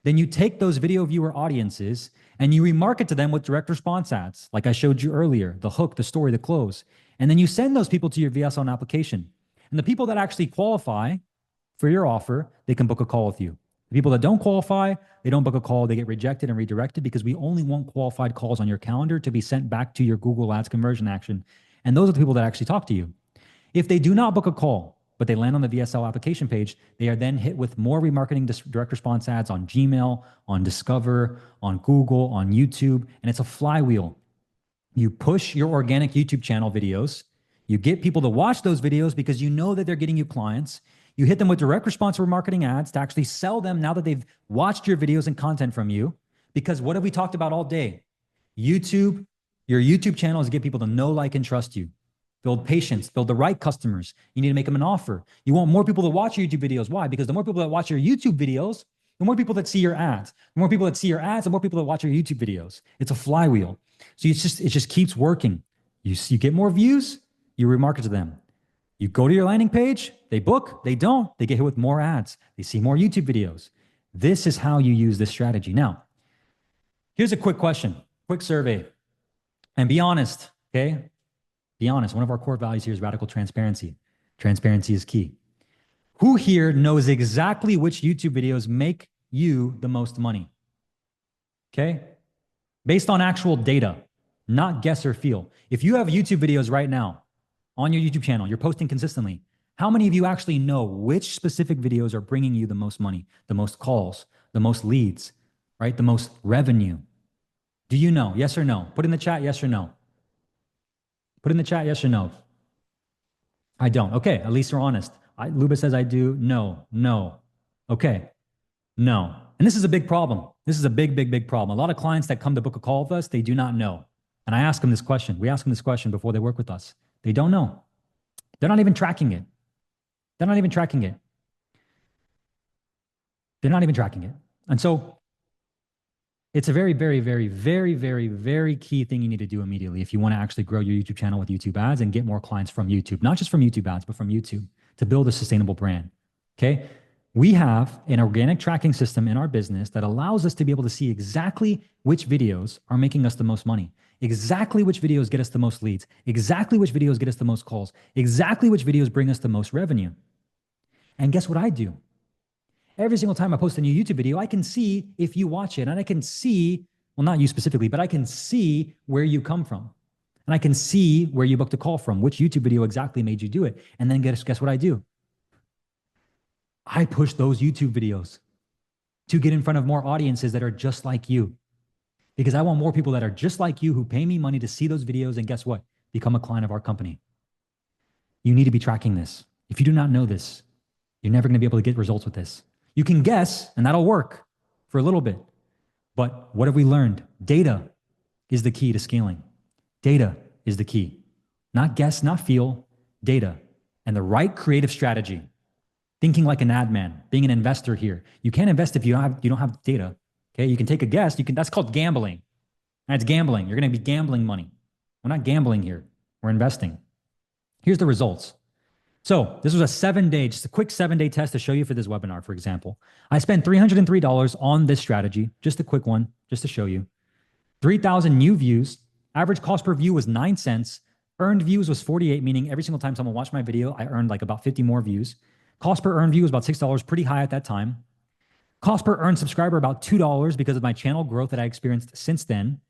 Then you take those video viewer audiences and you remarket to them with direct response ads, like I showed you earlier, the hook, the story, the close. And then you send those people to your VSL application. And the people that actually qualify for your offer, they can book a call with you. The people that don't qualify, they don't book a call, they get rejected and redirected because we only want qualified calls on your calendar to be sent back to your Google Ads conversion action. And those are the people that actually talk to you. If they do not book a call, but they land on the VSL application page, they are then hit with more remarketing direct response ads on Gmail, on Discover, on Google, on YouTube, and it's a flywheel. You push your organic YouTube channel videos, you get people to watch those videos because you know that they're getting you clients. You hit them with direct response remarketing ads to actually sell them now that they've watched your videos and content from you. Because what have we talked about all day? YouTube, your YouTube channel is to get people to know, like, and trust you. Build patience, build the right customers. You need to make them an offer. You want more people to watch your YouTube videos. Why? Because the more people that watch your YouTube videos, the more people that see your ads. The more people that see your ads, the more people that watch your YouTube videos. It's a flywheel. So it just keeps working. You get more views, you remarket to them. You go to your landing page, they book, they don't, they get hit with more ads. They see more YouTube videos. This is how you use this strategy. Now, here's a quick question, quick survey. And be honest, okay? Be honest. One of our core values here is radical transparency. Transparency is key. Who here knows exactly which YouTube videos make you the most money? Okay? Based on actual data, not guess or feel. If you have YouTube videos right now on your YouTube channel, you're posting consistently, how many of you actually know which specific videos are bringing you the most money, the most calls, the most leads, right? The most revenue? Do you know? Yes or no? Put in the chat, yes or no. Put in the chat, yes or no. I don't. Okay, at least we're honest. Luba says I do. No, no. Okay, no. And this is a big problem. This is a big, big, big problem. A lot of clients that come to book a call with us, they do not know. And I ask them this question. We ask them this question before they work with us. They don't know. They're not even tracking it. They're not even tracking it. They're not even tracking it. And so it's a very, very, very, very, very, very key thing you need to do immediately if you want to actually grow your YouTube channel with YouTube ads and get more clients from YouTube, not just from YouTube ads, but from YouTube to build a sustainable brand. Okay. We have an organic tracking system in our business that allows us to be able to see exactly which videos are making us the most money, exactly which videos get us the most leads, exactly which videos get us the most calls, exactly which videos bring us the most revenue. And guess what I do? Every single time I post a new YouTube video, I can see if you watch it, and I can see, well, not you specifically, but I can see where you come from. And I can see where you booked a call from, which YouTube video exactly made you do it. And then guess what I do? I push those YouTube videos to get in front of more audiences that are just like you. Because I want more people that are just like you who pay me money to see those videos and guess what? Become a client of our company. You need to be tracking this. If you do not know this, you're never going to be able to get results with this. You can guess, and that'll work for a little bit. But what have we learned? Data is the key to scaling. Data is the key. Not guess, not feel, data, and the right creative strategy. Thinking like an ad man, being an investor here. You can't invest if you don't have data. Okay, you can take a guess. That's called gambling. That's gambling. You're going to be gambling money. We're not gambling here. We're investing. Here's the results. So this was a 7-day, just a quick 7-day test to show you for this webinar, for example. I spent $303 on this strategy, just a quick one, just to show you. 3,000 new views. Average cost per view was 9 cents. Earned views was 48, meaning every single time someone watched my video, I earned like about 50 more views. Cost per earned view was about $6, pretty high at that time. Cost per earned subscriber about $2 because of my channel growth that I experienced since then.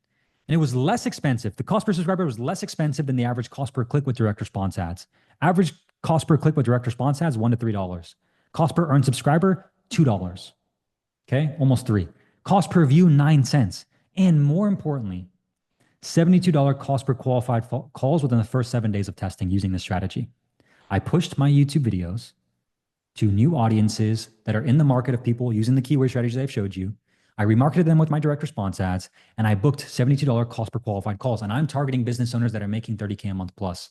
And it was less expensive. The cost per subscriber was less expensive than the average cost per click with direct response ads. Average cost per click with direct response ads, $1 to $3. Cost per earned subscriber, $2. Okay, almost 3. Cost per view, 9 cents. And more importantly, $72 cost per qualified calls within the first 7 days of testing using this strategy. I pushed my YouTube videos to new audiences that are in the market of people using the keyword strategies I've showed you. I remarketed them with my direct response ads, and I booked $72 cost per qualified calls. And I'm targeting business owners that are making 30K a month plus.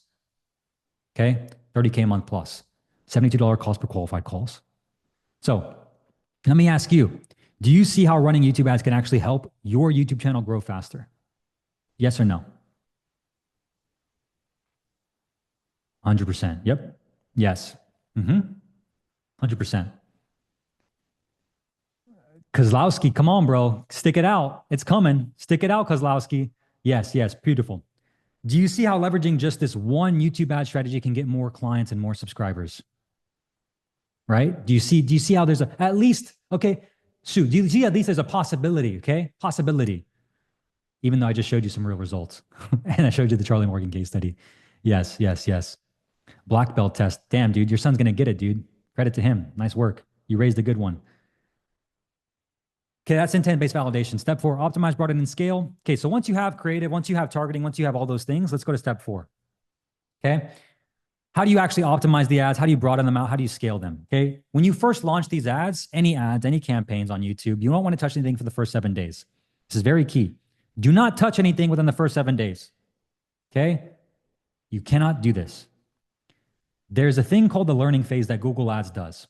Okay, 30K a month plus, $72 cost per qualified calls. So let me ask you, do you see how running YouTube ads can actually help your YouTube channel grow faster? Yes or no? 100%. Yep. Yes. 100%. Kozlowski, come on, bro. Stick it out. It's coming. Stick it out, Kozlowski. Yes, yes. Beautiful. Do you see how leveraging just this one YouTube ad strategy can get more clients and more subscribers? Right? Do you see how there's at least, okay, Sue, do you see at least there's a possibility, okay? Possibility. Even though I just showed you some real results. And I showed you the Charlie Morgan case study. Yes, yes, yes. Black belt test. Damn, dude, your son's going to get it, dude. Credit to him. Nice work. You raised a good one. Okay, that's intent-based validation. Step 4, optimize, broaden, and scale. Okay, so once you have creative, once you have targeting, once you have all those things, let's go to step 4. Okay, how do you actually optimize the ads? How do you broaden them out? How do you scale them? Okay, when you first launch these ads, any campaigns on YouTube, you don't want to touch anything for the first 7 days. This is very key. Do not touch anything within the first 7 days. Okay, you cannot do this. There's a thing called the learning phase that Google Ads does,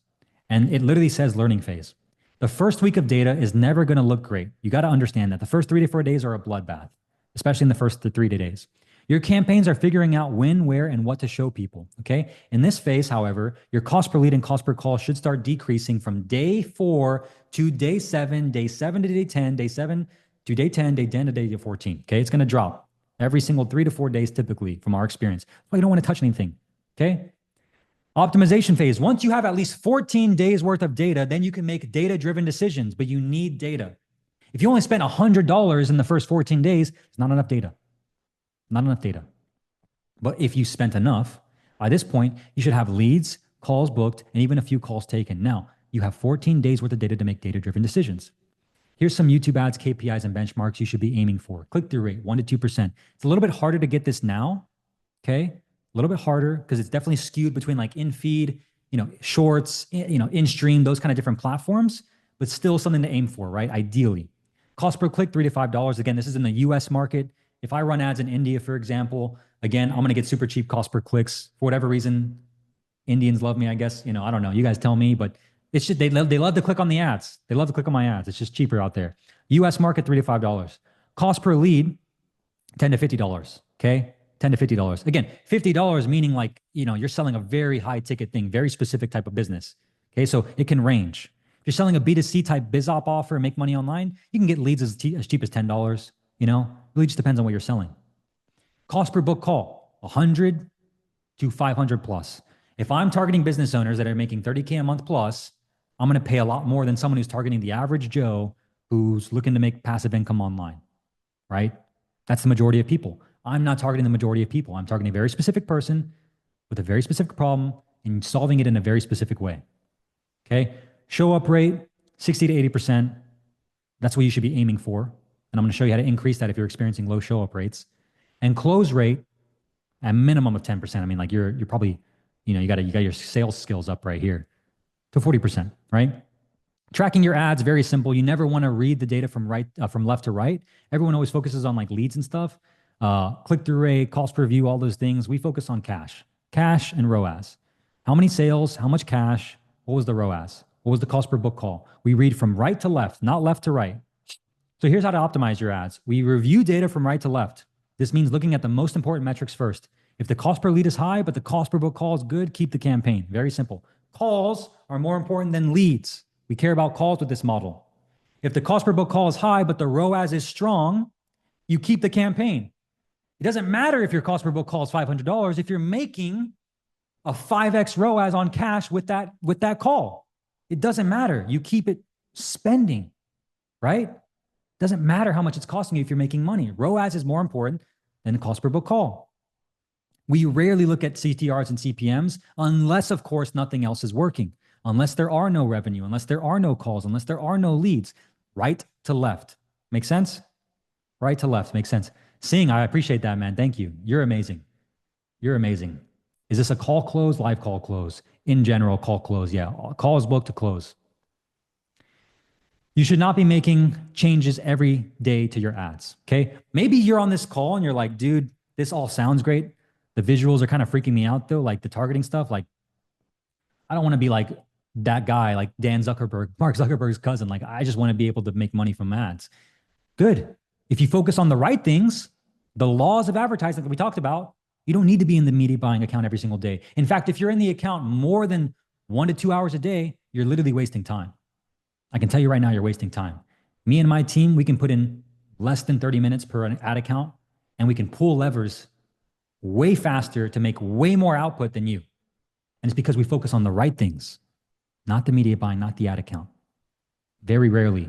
and it literally says learning phase. The first week of data is never going to look great. You got to understand that the first 3 to 4 days are a bloodbath, especially in the first 3 days. Your campaigns are figuring out when, where, and what to show people. Okay. In this phase, however, your cost per lead and cost per call should start decreasing from day 4 to day 7, day 7 to day 10, day 7 to day 10, day 10 to day 14. Okay. It's going to drop every single 3 to 4 days, typically, from our experience. Well, you don't want to touch anything. Okay. Optimization phase. Once you have at least 14 days worth of data, then you can make data-driven decisions, but you need data. If you only spent $100 in the first 14 days, it's not enough data. Not enough data. But if you spent enough, by this point, you should have leads, calls booked, and even a few calls taken. Now, you have 14 days worth of data to make data-driven decisions. Here's some YouTube ads, KPIs, and benchmarks you should be aiming for. Click-through rate, 1 to 2%. It's a little bit harder to get this now, okay? A little bit harder because it's definitely skewed between like in-feed, shorts, in-stream, those kind of different platforms, but still something to aim for, right? Ideally. Cost per click, $3 to $5. Again, this is in the US market. If I run ads in India, for example, again, I'm going to get super cheap cost per clicks. For whatever reason, Indians love me, I guess. I don't know. You guys tell me, but it's just, they love to click on the ads. They love to click on my ads. It's just cheaper out there. US market, $3 to $5. Cost per lead, $10 to $50. Okay. $10 to $50. Again, $50 meaning like, you're selling a very high ticket thing, very specific type of business. Okay. So it can range. If you're selling a B2C type biz op offer and make money online, you can get leads as cheap as $10. Really just depends on what you're selling. Cost per book call, 100 to 500 plus. If I'm targeting business owners that are making 30K a month plus, I'm going to pay a lot more than someone who's targeting the average Joe who's looking to make passive income online, right? That's the majority of people. I'm not targeting the majority of people. I'm targeting a very specific person with a very specific problem and solving it in a very specific way. Okay. Show up rate, 60 to 80%. That's what you should be aiming for. And I'm going to show you how to increase that if you're experiencing low show up rates. And close rate, a minimum of 10%. I mean, like you're probably, you got your sales skills up right here to 40%, right? Tracking your ads, very simple. You never want to read the data from left to right. Everyone always focuses on like leads and stuff. click-through rate, cost per view, all those things. We focus on cash and ROAS. How many sales, how much cash, what was the ROAS? What was the cost per book call? We read from right to left, not left to right. So here's how to optimize your ads. We review data from right to left. This means looking at the most important metrics first. If the cost per lead is high, but the cost per book call is good, keep the campaign. Very simple. Calls are more important than leads. We care about calls with this model. If the cost per book call is high, but the ROAS is strong, you keep the campaign. It doesn't matter if your cost per book call is $500 if you're making a 5x ROAS on cash with that call. It doesn't matter. You keep it spending, right? Doesn't matter how much it's costing you if you're making money. ROAS is more important than the cost per book call. We rarely look at CTRs and CPMs unless, of course, nothing else is working. Unless there are no revenue, unless there are no calls, unless there are no leads. Right to left. Make sense? Right to left. Makes sense. Sing, I appreciate that, man. Thank you. You're amazing. You're amazing. Is this a call close, live call close? In general, call close. Yeah, call is booked to close. You should not be making changes every day to your ads, okay? Maybe you're on this call and you're like, dude, this all sounds great. The visuals are kind of freaking me out though, like the targeting stuff. Like, I don't want to be like that guy, like Dan Zuckerberg, Mark Zuckerberg's cousin. Like, I just want to be able to make money from ads. Good. If you focus on the right things, the laws of advertising that we talked about, you don't need to be in the media buying account every single day. In fact, if you're in the account more than 1 to 2 hours a day, you're literally wasting time. I can tell you right now, you're wasting time. Me and my team, we can put in less than 30 minutes per ad account, and we can pull levers way faster to make way more output than you. And it's because we focus on the right things, not the media buying, not the ad account. Very rarely.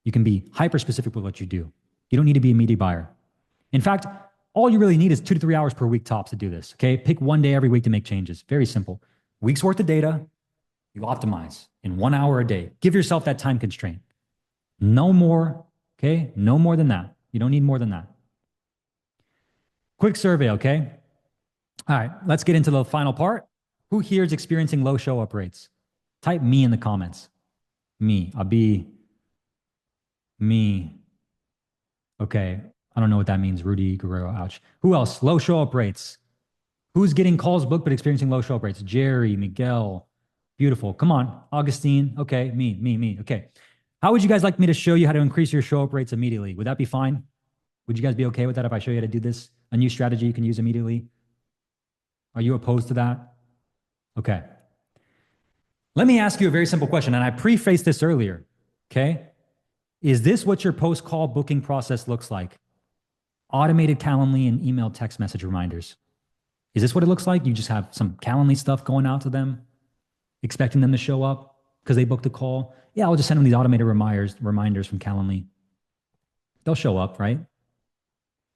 You can be hyper specific with what you do. You don't need to be a media buyer. In fact, all you really need is 2 to 3 hours per week tops to do this, okay? Pick one day every week to make changes. Very simple. Week's worth of data, you optimize in 1 hour a day. Give yourself that time constraint. No more, okay? No more than that. You don't need more than that. Quick survey, okay? All right, let's get into the final part. Who here is experiencing low show-up rates? Type me in the comments. Me, me. Okay, I don't know what that means. Rudy Guerrero, ouch. Who else? Low show-up rates. Who's getting calls booked but experiencing low show-up rates? Jerry, Miguel. Beautiful. Come on. Augustine. Okay, me. Okay. How would you guys like me to show you how to increase your show-up rates immediately? Would that be fine? Would you guys be okay with that if I show you how to do this? A new strategy you can use immediately? Are you opposed to that? Okay. Let me ask you a very simple question, and I prefaced this earlier, okay? Is this what your post-call booking process looks like? Automated Calendly and email text message reminders. Is this what it looks like? You just have some Calendly stuff going out to them, expecting them to show up because they booked a call. Yeah, I'll just send them these automated reminders from Calendly. They'll show up, right?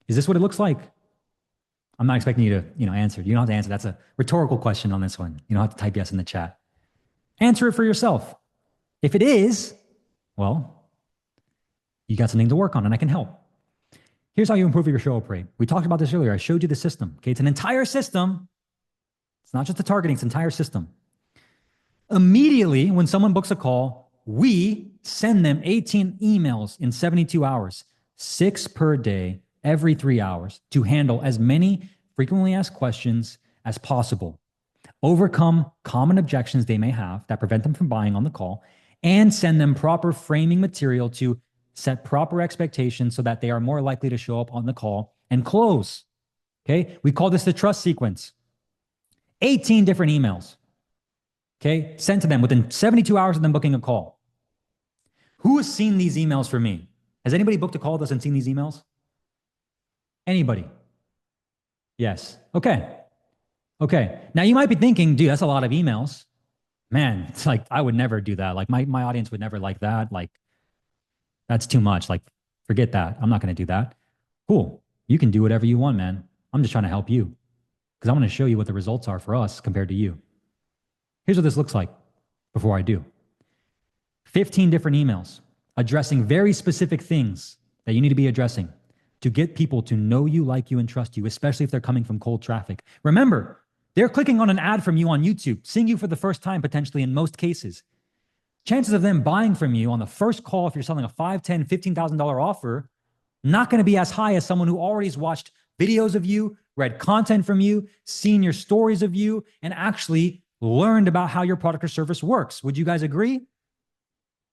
Is this what it looks like? I'm not expecting you to, answer. You don't have to answer. That's a rhetorical question on this one. You don't have to type yes in the chat. Answer it for yourself. If it is, well, you got something to work on and I can help. Here's how you improve your show-up rate. We talked about this earlier. I showed you the system. Okay, it's an entire system. It's not just the targeting, it's an entire system. Immediately, when someone books a call, we send them 18 emails in 72 hours, 6 per day, every 3 hours, to handle as many frequently asked questions as possible, overcome common objections they may have that prevent them from buying on the call, and send them proper framing material to set proper expectations so that they are more likely to show up on the call and close. Okay, we call this the trust sequence. 18 different emails, okay, sent to them within 72 hours of them booking a call. Who has seen these emails for me? Has anybody booked a call with us and seen these emails? Anybody? Yes. Okay. Now you might be thinking, dude, that's a lot of emails. Man, it's like, I would never do that. Like my audience would never like that. Like, that's too much. Like, forget that. I'm not going to do that. Cool. You can do whatever you want, man. I'm just trying to help you because I want to show you what the results are for us compared to you. Here's what this looks like before I do. 15 different emails addressing very specific things that you need to be addressing to get people to know you, like you, and trust you, especially if they're coming from cold traffic. Remember, they're clicking on an ad from you on YouTube, seeing you for the first time, potentially in most cases. Chances of them buying from you on the first call, if you're selling a $5,000, $10,000, $15,000 offer, not going to be as high as someone who already has watched videos of you, read content from you, seen your stories of you, and actually learned about how your product or service works. Would you guys agree?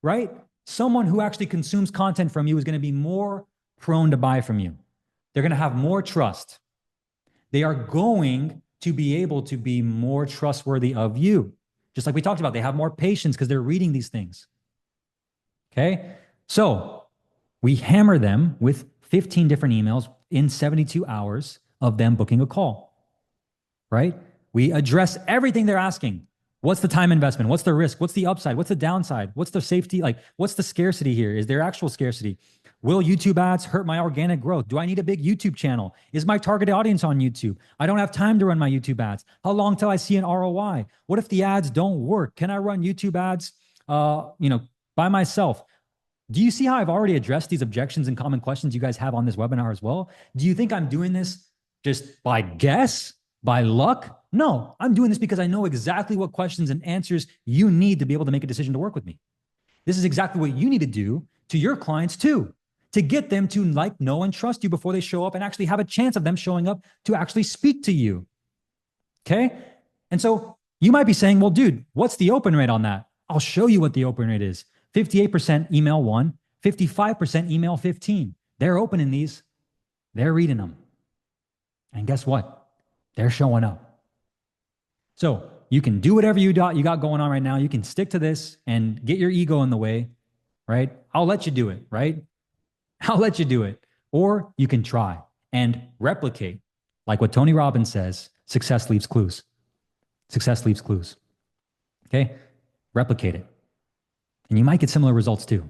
Right? Someone who actually consumes content from you is going to be more prone to buy from you. They're going to have more trust. They are going to be able to be more trustworthy of you. Just like we talked about, they have more patience because they're reading these things. Okay? So we hammer them with 15 different emails in 72 hours of them booking a call, right? We address everything they're asking. What's the time investment? What's the risk? What's the upside? What's the downside? What's the safety? Like, what's the scarcity here? Is there actual scarcity? Will YouTube ads hurt my organic growth? Do I need a big YouTube channel? Is my target audience on YouTube? I don't have time to run my YouTube ads. How long till I see an ROI? What if the ads don't work? Can I run YouTube ads, by myself? Do you see how I've already addressed these objections and common questions you guys have on this webinar as well? Do you think I'm doing this just by guess, by luck? No, I'm doing this because I know exactly what questions and answers you need to be able to make a decision to work with me. This is exactly what you need to do to your clients too, to get them to like, know, and trust you before they show up and actually have a chance of them showing up to actually speak to you. Okay? And so you might be saying, well, dude, what's the open rate on that? I'll show you what the open rate is. 58% email 1, 55% email 15. They're opening these. They're reading them. And guess what? They're showing up. So you can do whatever you got going on right now. You can stick to this and get your ego in the way, right? I'll let you do it, right? I'll let you do it. Or you can try and replicate. Like what Tony Robbins says, success leaves clues. Success leaves clues. Okay? Replicate it. And you might get similar results too.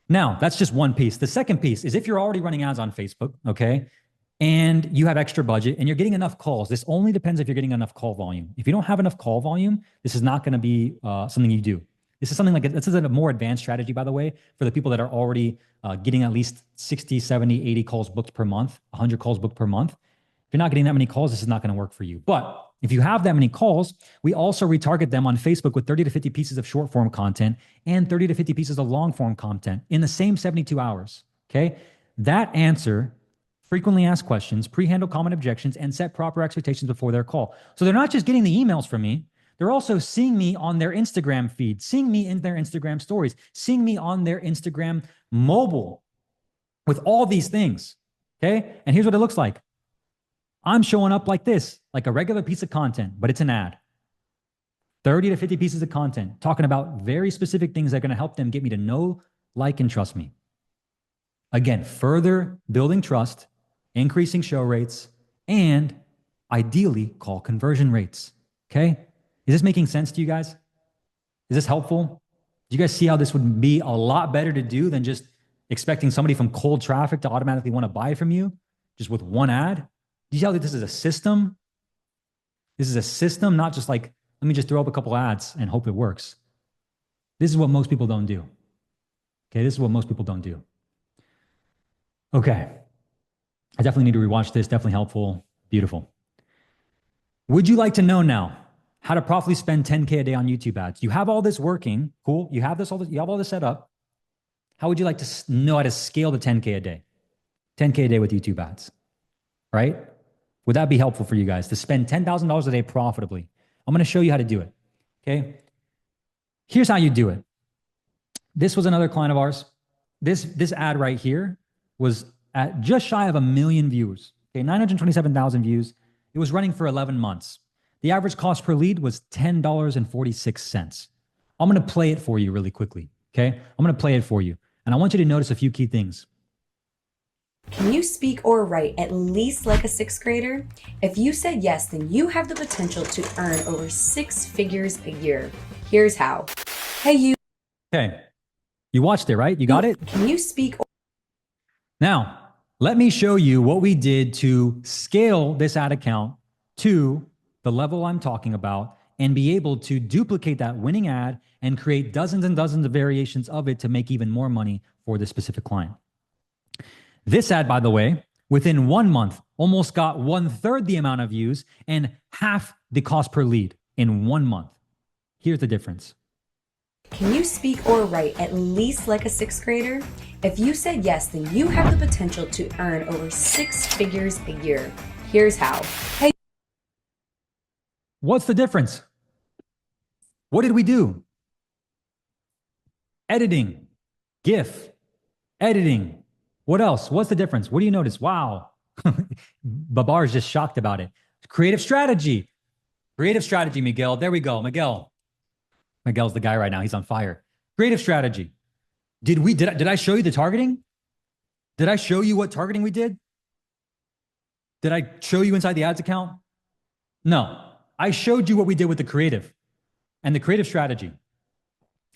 Now, that's just one piece. The second piece is if you're already running ads on Facebook, okay, and you have extra budget and you're getting enough calls. This only depends if you're getting enough call volume. If you don't have enough call volume, this is not going to be something you do. This is something like, this is a more advanced strategy, by the way, for the people that are already getting at least 60, 70, 80 calls booked per month, 100 calls booked per month. If you're not getting that many calls, this is not going to work for you. But if you have that many calls, we also retarget them on Facebook with 30 to 50 pieces of short form content and 30 to 50 pieces of long form content in the same 72 hours. Okay. That answer frequently asked questions, pre-handle common objections, and set proper expectations before their call. So they're not just getting the emails from me. They're also seeing me on their Instagram feed, seeing me in their Instagram stories, seeing me on their Instagram mobile with all these things. Okay. And here's what it looks like. I'm showing up like this, like a regular piece of content, but it's an ad. 30 to 50 pieces of content talking about very specific things that are going to help them get me to know, like, and trust me. Again, further building trust, increasing show rates, and ideally call conversion rates. Okay? Is this making sense to you guys? Is this helpful? Do you guys see how this would be a lot better to do than just expecting somebody from cold traffic to automatically want to buy from you just with one ad? Do you see how this is a system? This is a system, not just like, let me just throw up a couple ads and hope it works. This is what most people don't do. Okay, this is what most people don't do. Okay, I definitely need to rewatch this, definitely helpful, beautiful. Would you like to know now how to profitably spend 10K a day on YouTube ads? You have all this working, cool, you have you have all this set up. How would you like to know how to scale to 10K a day? 10K a day with YouTube ads, right? Would that be helpful for you guys to spend $10,000 a day profitably? I'm going to show you how to do it. Okay. Here's how you do it. This was another client of ours. This ad right here was at just shy of 1 million views. Okay. 927,000 views. It was running for 11 months. The average cost per lead was $10.46. I'm going to play it for you really quickly. Okay. I'm going to play it for you. And I want you to notice a few key things. Can you speak or write at least like a sixth grader? If you said yes, then you have the potential to earn over 6 figures a year. Here's how. Hey, you. Okay. You watched it, right? You got it? Can you speak? Now, let me show you what we did to scale this ad account to the level I'm talking about and be able to duplicate that winning ad and create dozens and dozens of variations of it to make even more money for this specific client. This ad, by the way, within 1 month, almost got 1/3 the amount of views and half the cost per lead in 1 month. Here's the difference. Can you speak or write at least like a sixth grader? If you said yes, then you have the potential to earn over 6 figures a year. Here's how. Hey, What's the difference? What did we do? Editing, GIF, editing. What else? What's the difference? What do you notice? Wow. Babar is just shocked about it. Creative strategy. Creative strategy, Miguel. There we go. Miguel's the guy right now. He's on fire. Creative strategy. Did I show you the targeting? Did I show you what targeting we did? Did I show you inside the ads account? No. I showed you what we did with the creative and the creative strategy.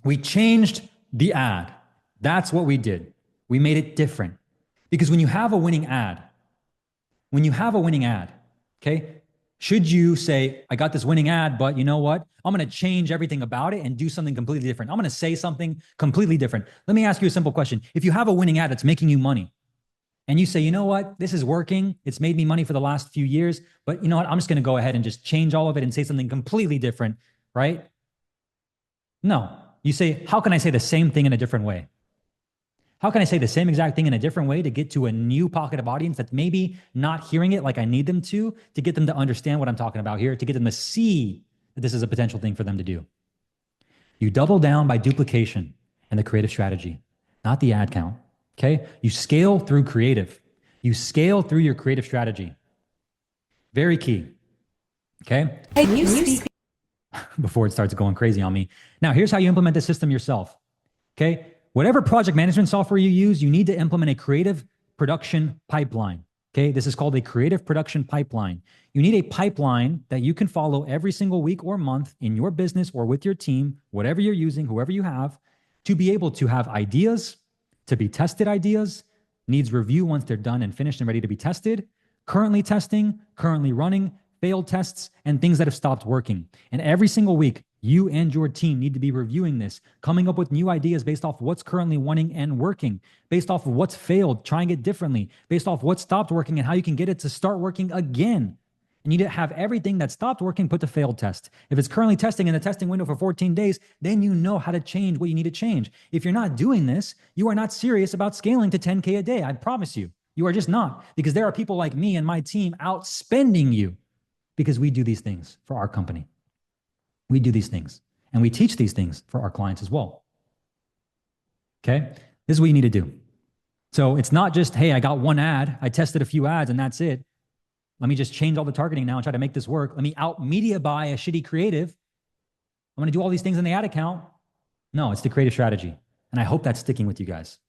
We changed the ad. That's what we did. We made it different. Because when you have a winning ad, okay, should you say, I got this winning ad, but you know what? I'm going to change everything about it and do something completely different. I'm going to say something completely different. Let me ask you a simple question. If you have a winning ad that's making you money and you say, you know what? This is working. It's made me money for the last few years, but you know what? I'm just going to go ahead and just change all of it and say something completely different, right? No. You say, how can I say the same thing in a different way? How can I say the same exact thing in a different way to get to a new pocket of audience that's maybe not hearing it like I need them to get them to understand what I'm talking about here, to get them to see that this is a potential thing for them to do? You double down by duplication and the creative strategy, not the ad count, okay? You scale through creative. You scale through your creative strategy. Very key, okay? hey, can you speak? Before it starts going crazy on me. Now, here's how you implement the system yourself, okay? Whatever project management software you use, you need to implement a creative production pipeline. Okay, this is called a creative production pipeline. You need a pipeline that you can follow every single week or month in your business or with your team, whatever you're using, whoever you have, to be able to have ideas, to be tested ideas, needs review once they're done and finished and ready to be tested, currently testing, currently running, failed tests, and things that have stopped working. And every single week, you and your team need to be reviewing this, coming up with new ideas based off what's currently running and working, based off of what's failed, trying it differently, based off what stopped working and how you can get it to start working again. And you need to have everything that stopped working put to failed test. If it's currently testing in the testing window for 14 days, then you know how to change what you need to change. If you're not doing this, you are not serious about scaling to 10K a day. I promise you, you are just not, because there are people like me and my team outspending you because we do these things for our company. We do these things and we teach these things for our clients as well. Okay. This is what you need to do. So it's not just, hey, I got one ad. I tested a few ads and that's it. Let me just change all the targeting now and try to make this work. Let me out media buy a shitty creative. I'm going to do all these things in the ad account. No, it's the creative strategy. And I hope that's sticking with you guys.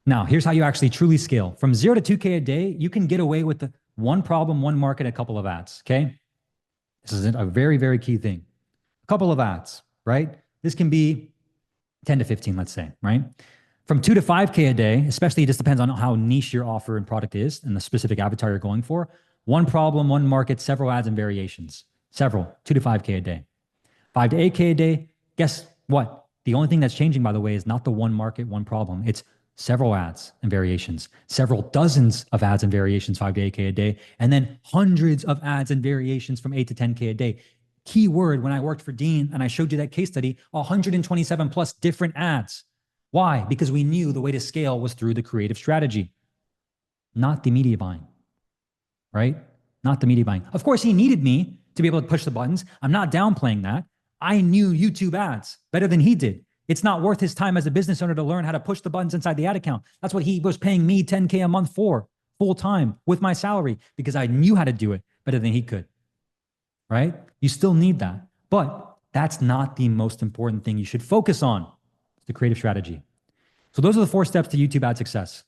Now, here's how you actually truly scale. From 0 to 2K a day, you can get away with the one problem, one market, a couple of ads. Okay. This is a very, very key thing. A couple of ads, right? This can be 10 to 15, let's say, right? From 2 to 5K a day, especially it just depends on how niche your offer and product is and the specific avatar you're going for. One problem, one market, several ads and variations. Several, 2 to 5K a day. 5 to 8K a day, guess what? The only thing that's changing, by the way, is not the one market, one problem. It's several ads and variations, several dozens of ads and variations, 5 to 8K a day, and then hundreds of ads and variations from 8 to 10K a day. Key word, when I worked for Dean and I showed you that case study, 127 plus different ads. Why? Because we knew the way to scale was through the creative strategy, not the media buying, right? Not the media buying. Of course, he needed me to be able to push the buttons. I'm not downplaying that. I knew YouTube ads better than he did. It's not worth his time as a business owner to learn how to push the buttons inside the ad account. That's what he was paying me 10K a month for, full time with my salary, because I knew how to do it better than he could, right? You still need that, but that's not the most important thing you should focus on. It's the creative strategy. So those are the 4 steps to YouTube ad success.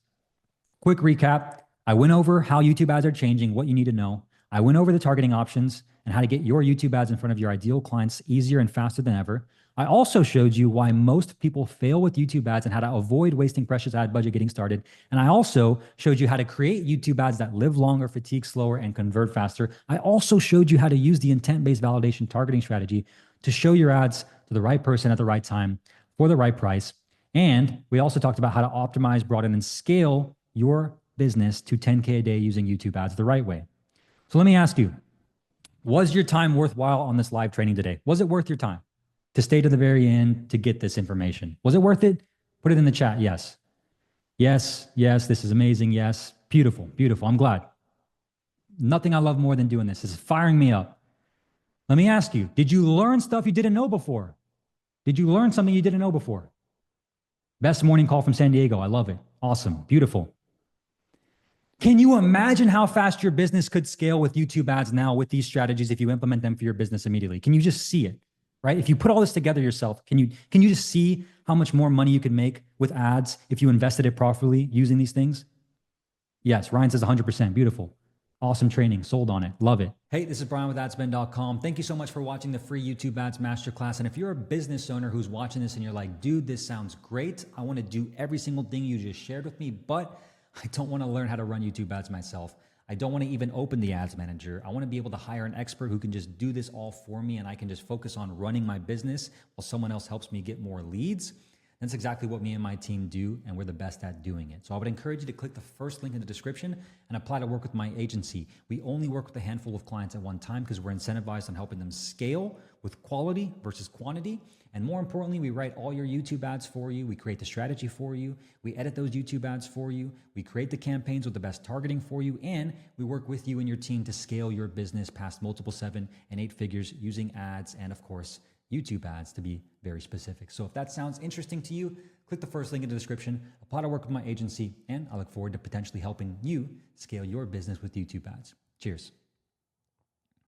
Quick recap. I went over how YouTube ads are changing, what you need to know. I went over the targeting options and how to get your YouTube ads in front of your ideal clients easier and faster than ever. I also showed you why most people fail with YouTube ads and how to avoid wasting precious ad budget getting started. And I also showed you how to create YouTube ads that live longer, fatigue slower, and convert faster. I also showed you how to use the intent-based validation targeting strategy to show your ads to the right person at the right time for the right price. And we also talked about how to optimize, broaden, and scale your business to 10K a day using YouTube ads the right way. So let me ask you, was your time worthwhile on this live training today? Was it worth your time? to stay to the very end to get this information. Was it worth it? Put it in the chat. Yes. Yes. Yes. This is amazing. Yes. Beautiful. Beautiful. I'm glad. Nothing I love more than doing this. This is firing me up. Let me ask you, did you learn stuff you didn't know before? Did you learn something you didn't know before? Best morning call from San Diego. I love it. Awesome. Beautiful. Can you imagine how fast your business could scale with YouTube ads now with these strategies if you implement them for your business immediately? Can you just see it, right? If you put all this together yourself, can you just see how much more money you could make with ads if you invested it properly using these things? Yes, Ryan says 100%. Beautiful. Awesome training. Sold on it. Love it. Hey, this is Brian with adspend.com. Thank you so much for watching the free YouTube ads masterclass. And if you're a business owner who's watching this and you're like, dude, this sounds great. I want to do every single thing you just shared with me, but I don't want to learn how to run YouTube ads myself. I don't want to even open the ads manager. I want to be able to hire an expert who can just do this all for me and I can just focus on running my business while someone else helps me get more leads. That's exactly what me and my team do, and we're the best at doing it. So I would encourage you to click the first link in the description and apply to work with my agency. We only work with a handful of clients at one time because we're incentivized on helping them scale with quality versus quantity. And more importantly, we write all your YouTube ads for you. We create the strategy for you. We edit those YouTube ads for you. We create the campaigns with the best targeting for you. And we work with you and your team to scale your business past multiple 7 and 8 figures using ads and, of course, YouTube ads to be very specific. So if that sounds interesting to you, click the first link in the description, apply to work with my agency, and I look forward to potentially helping you scale your business with YouTube ads. Cheers.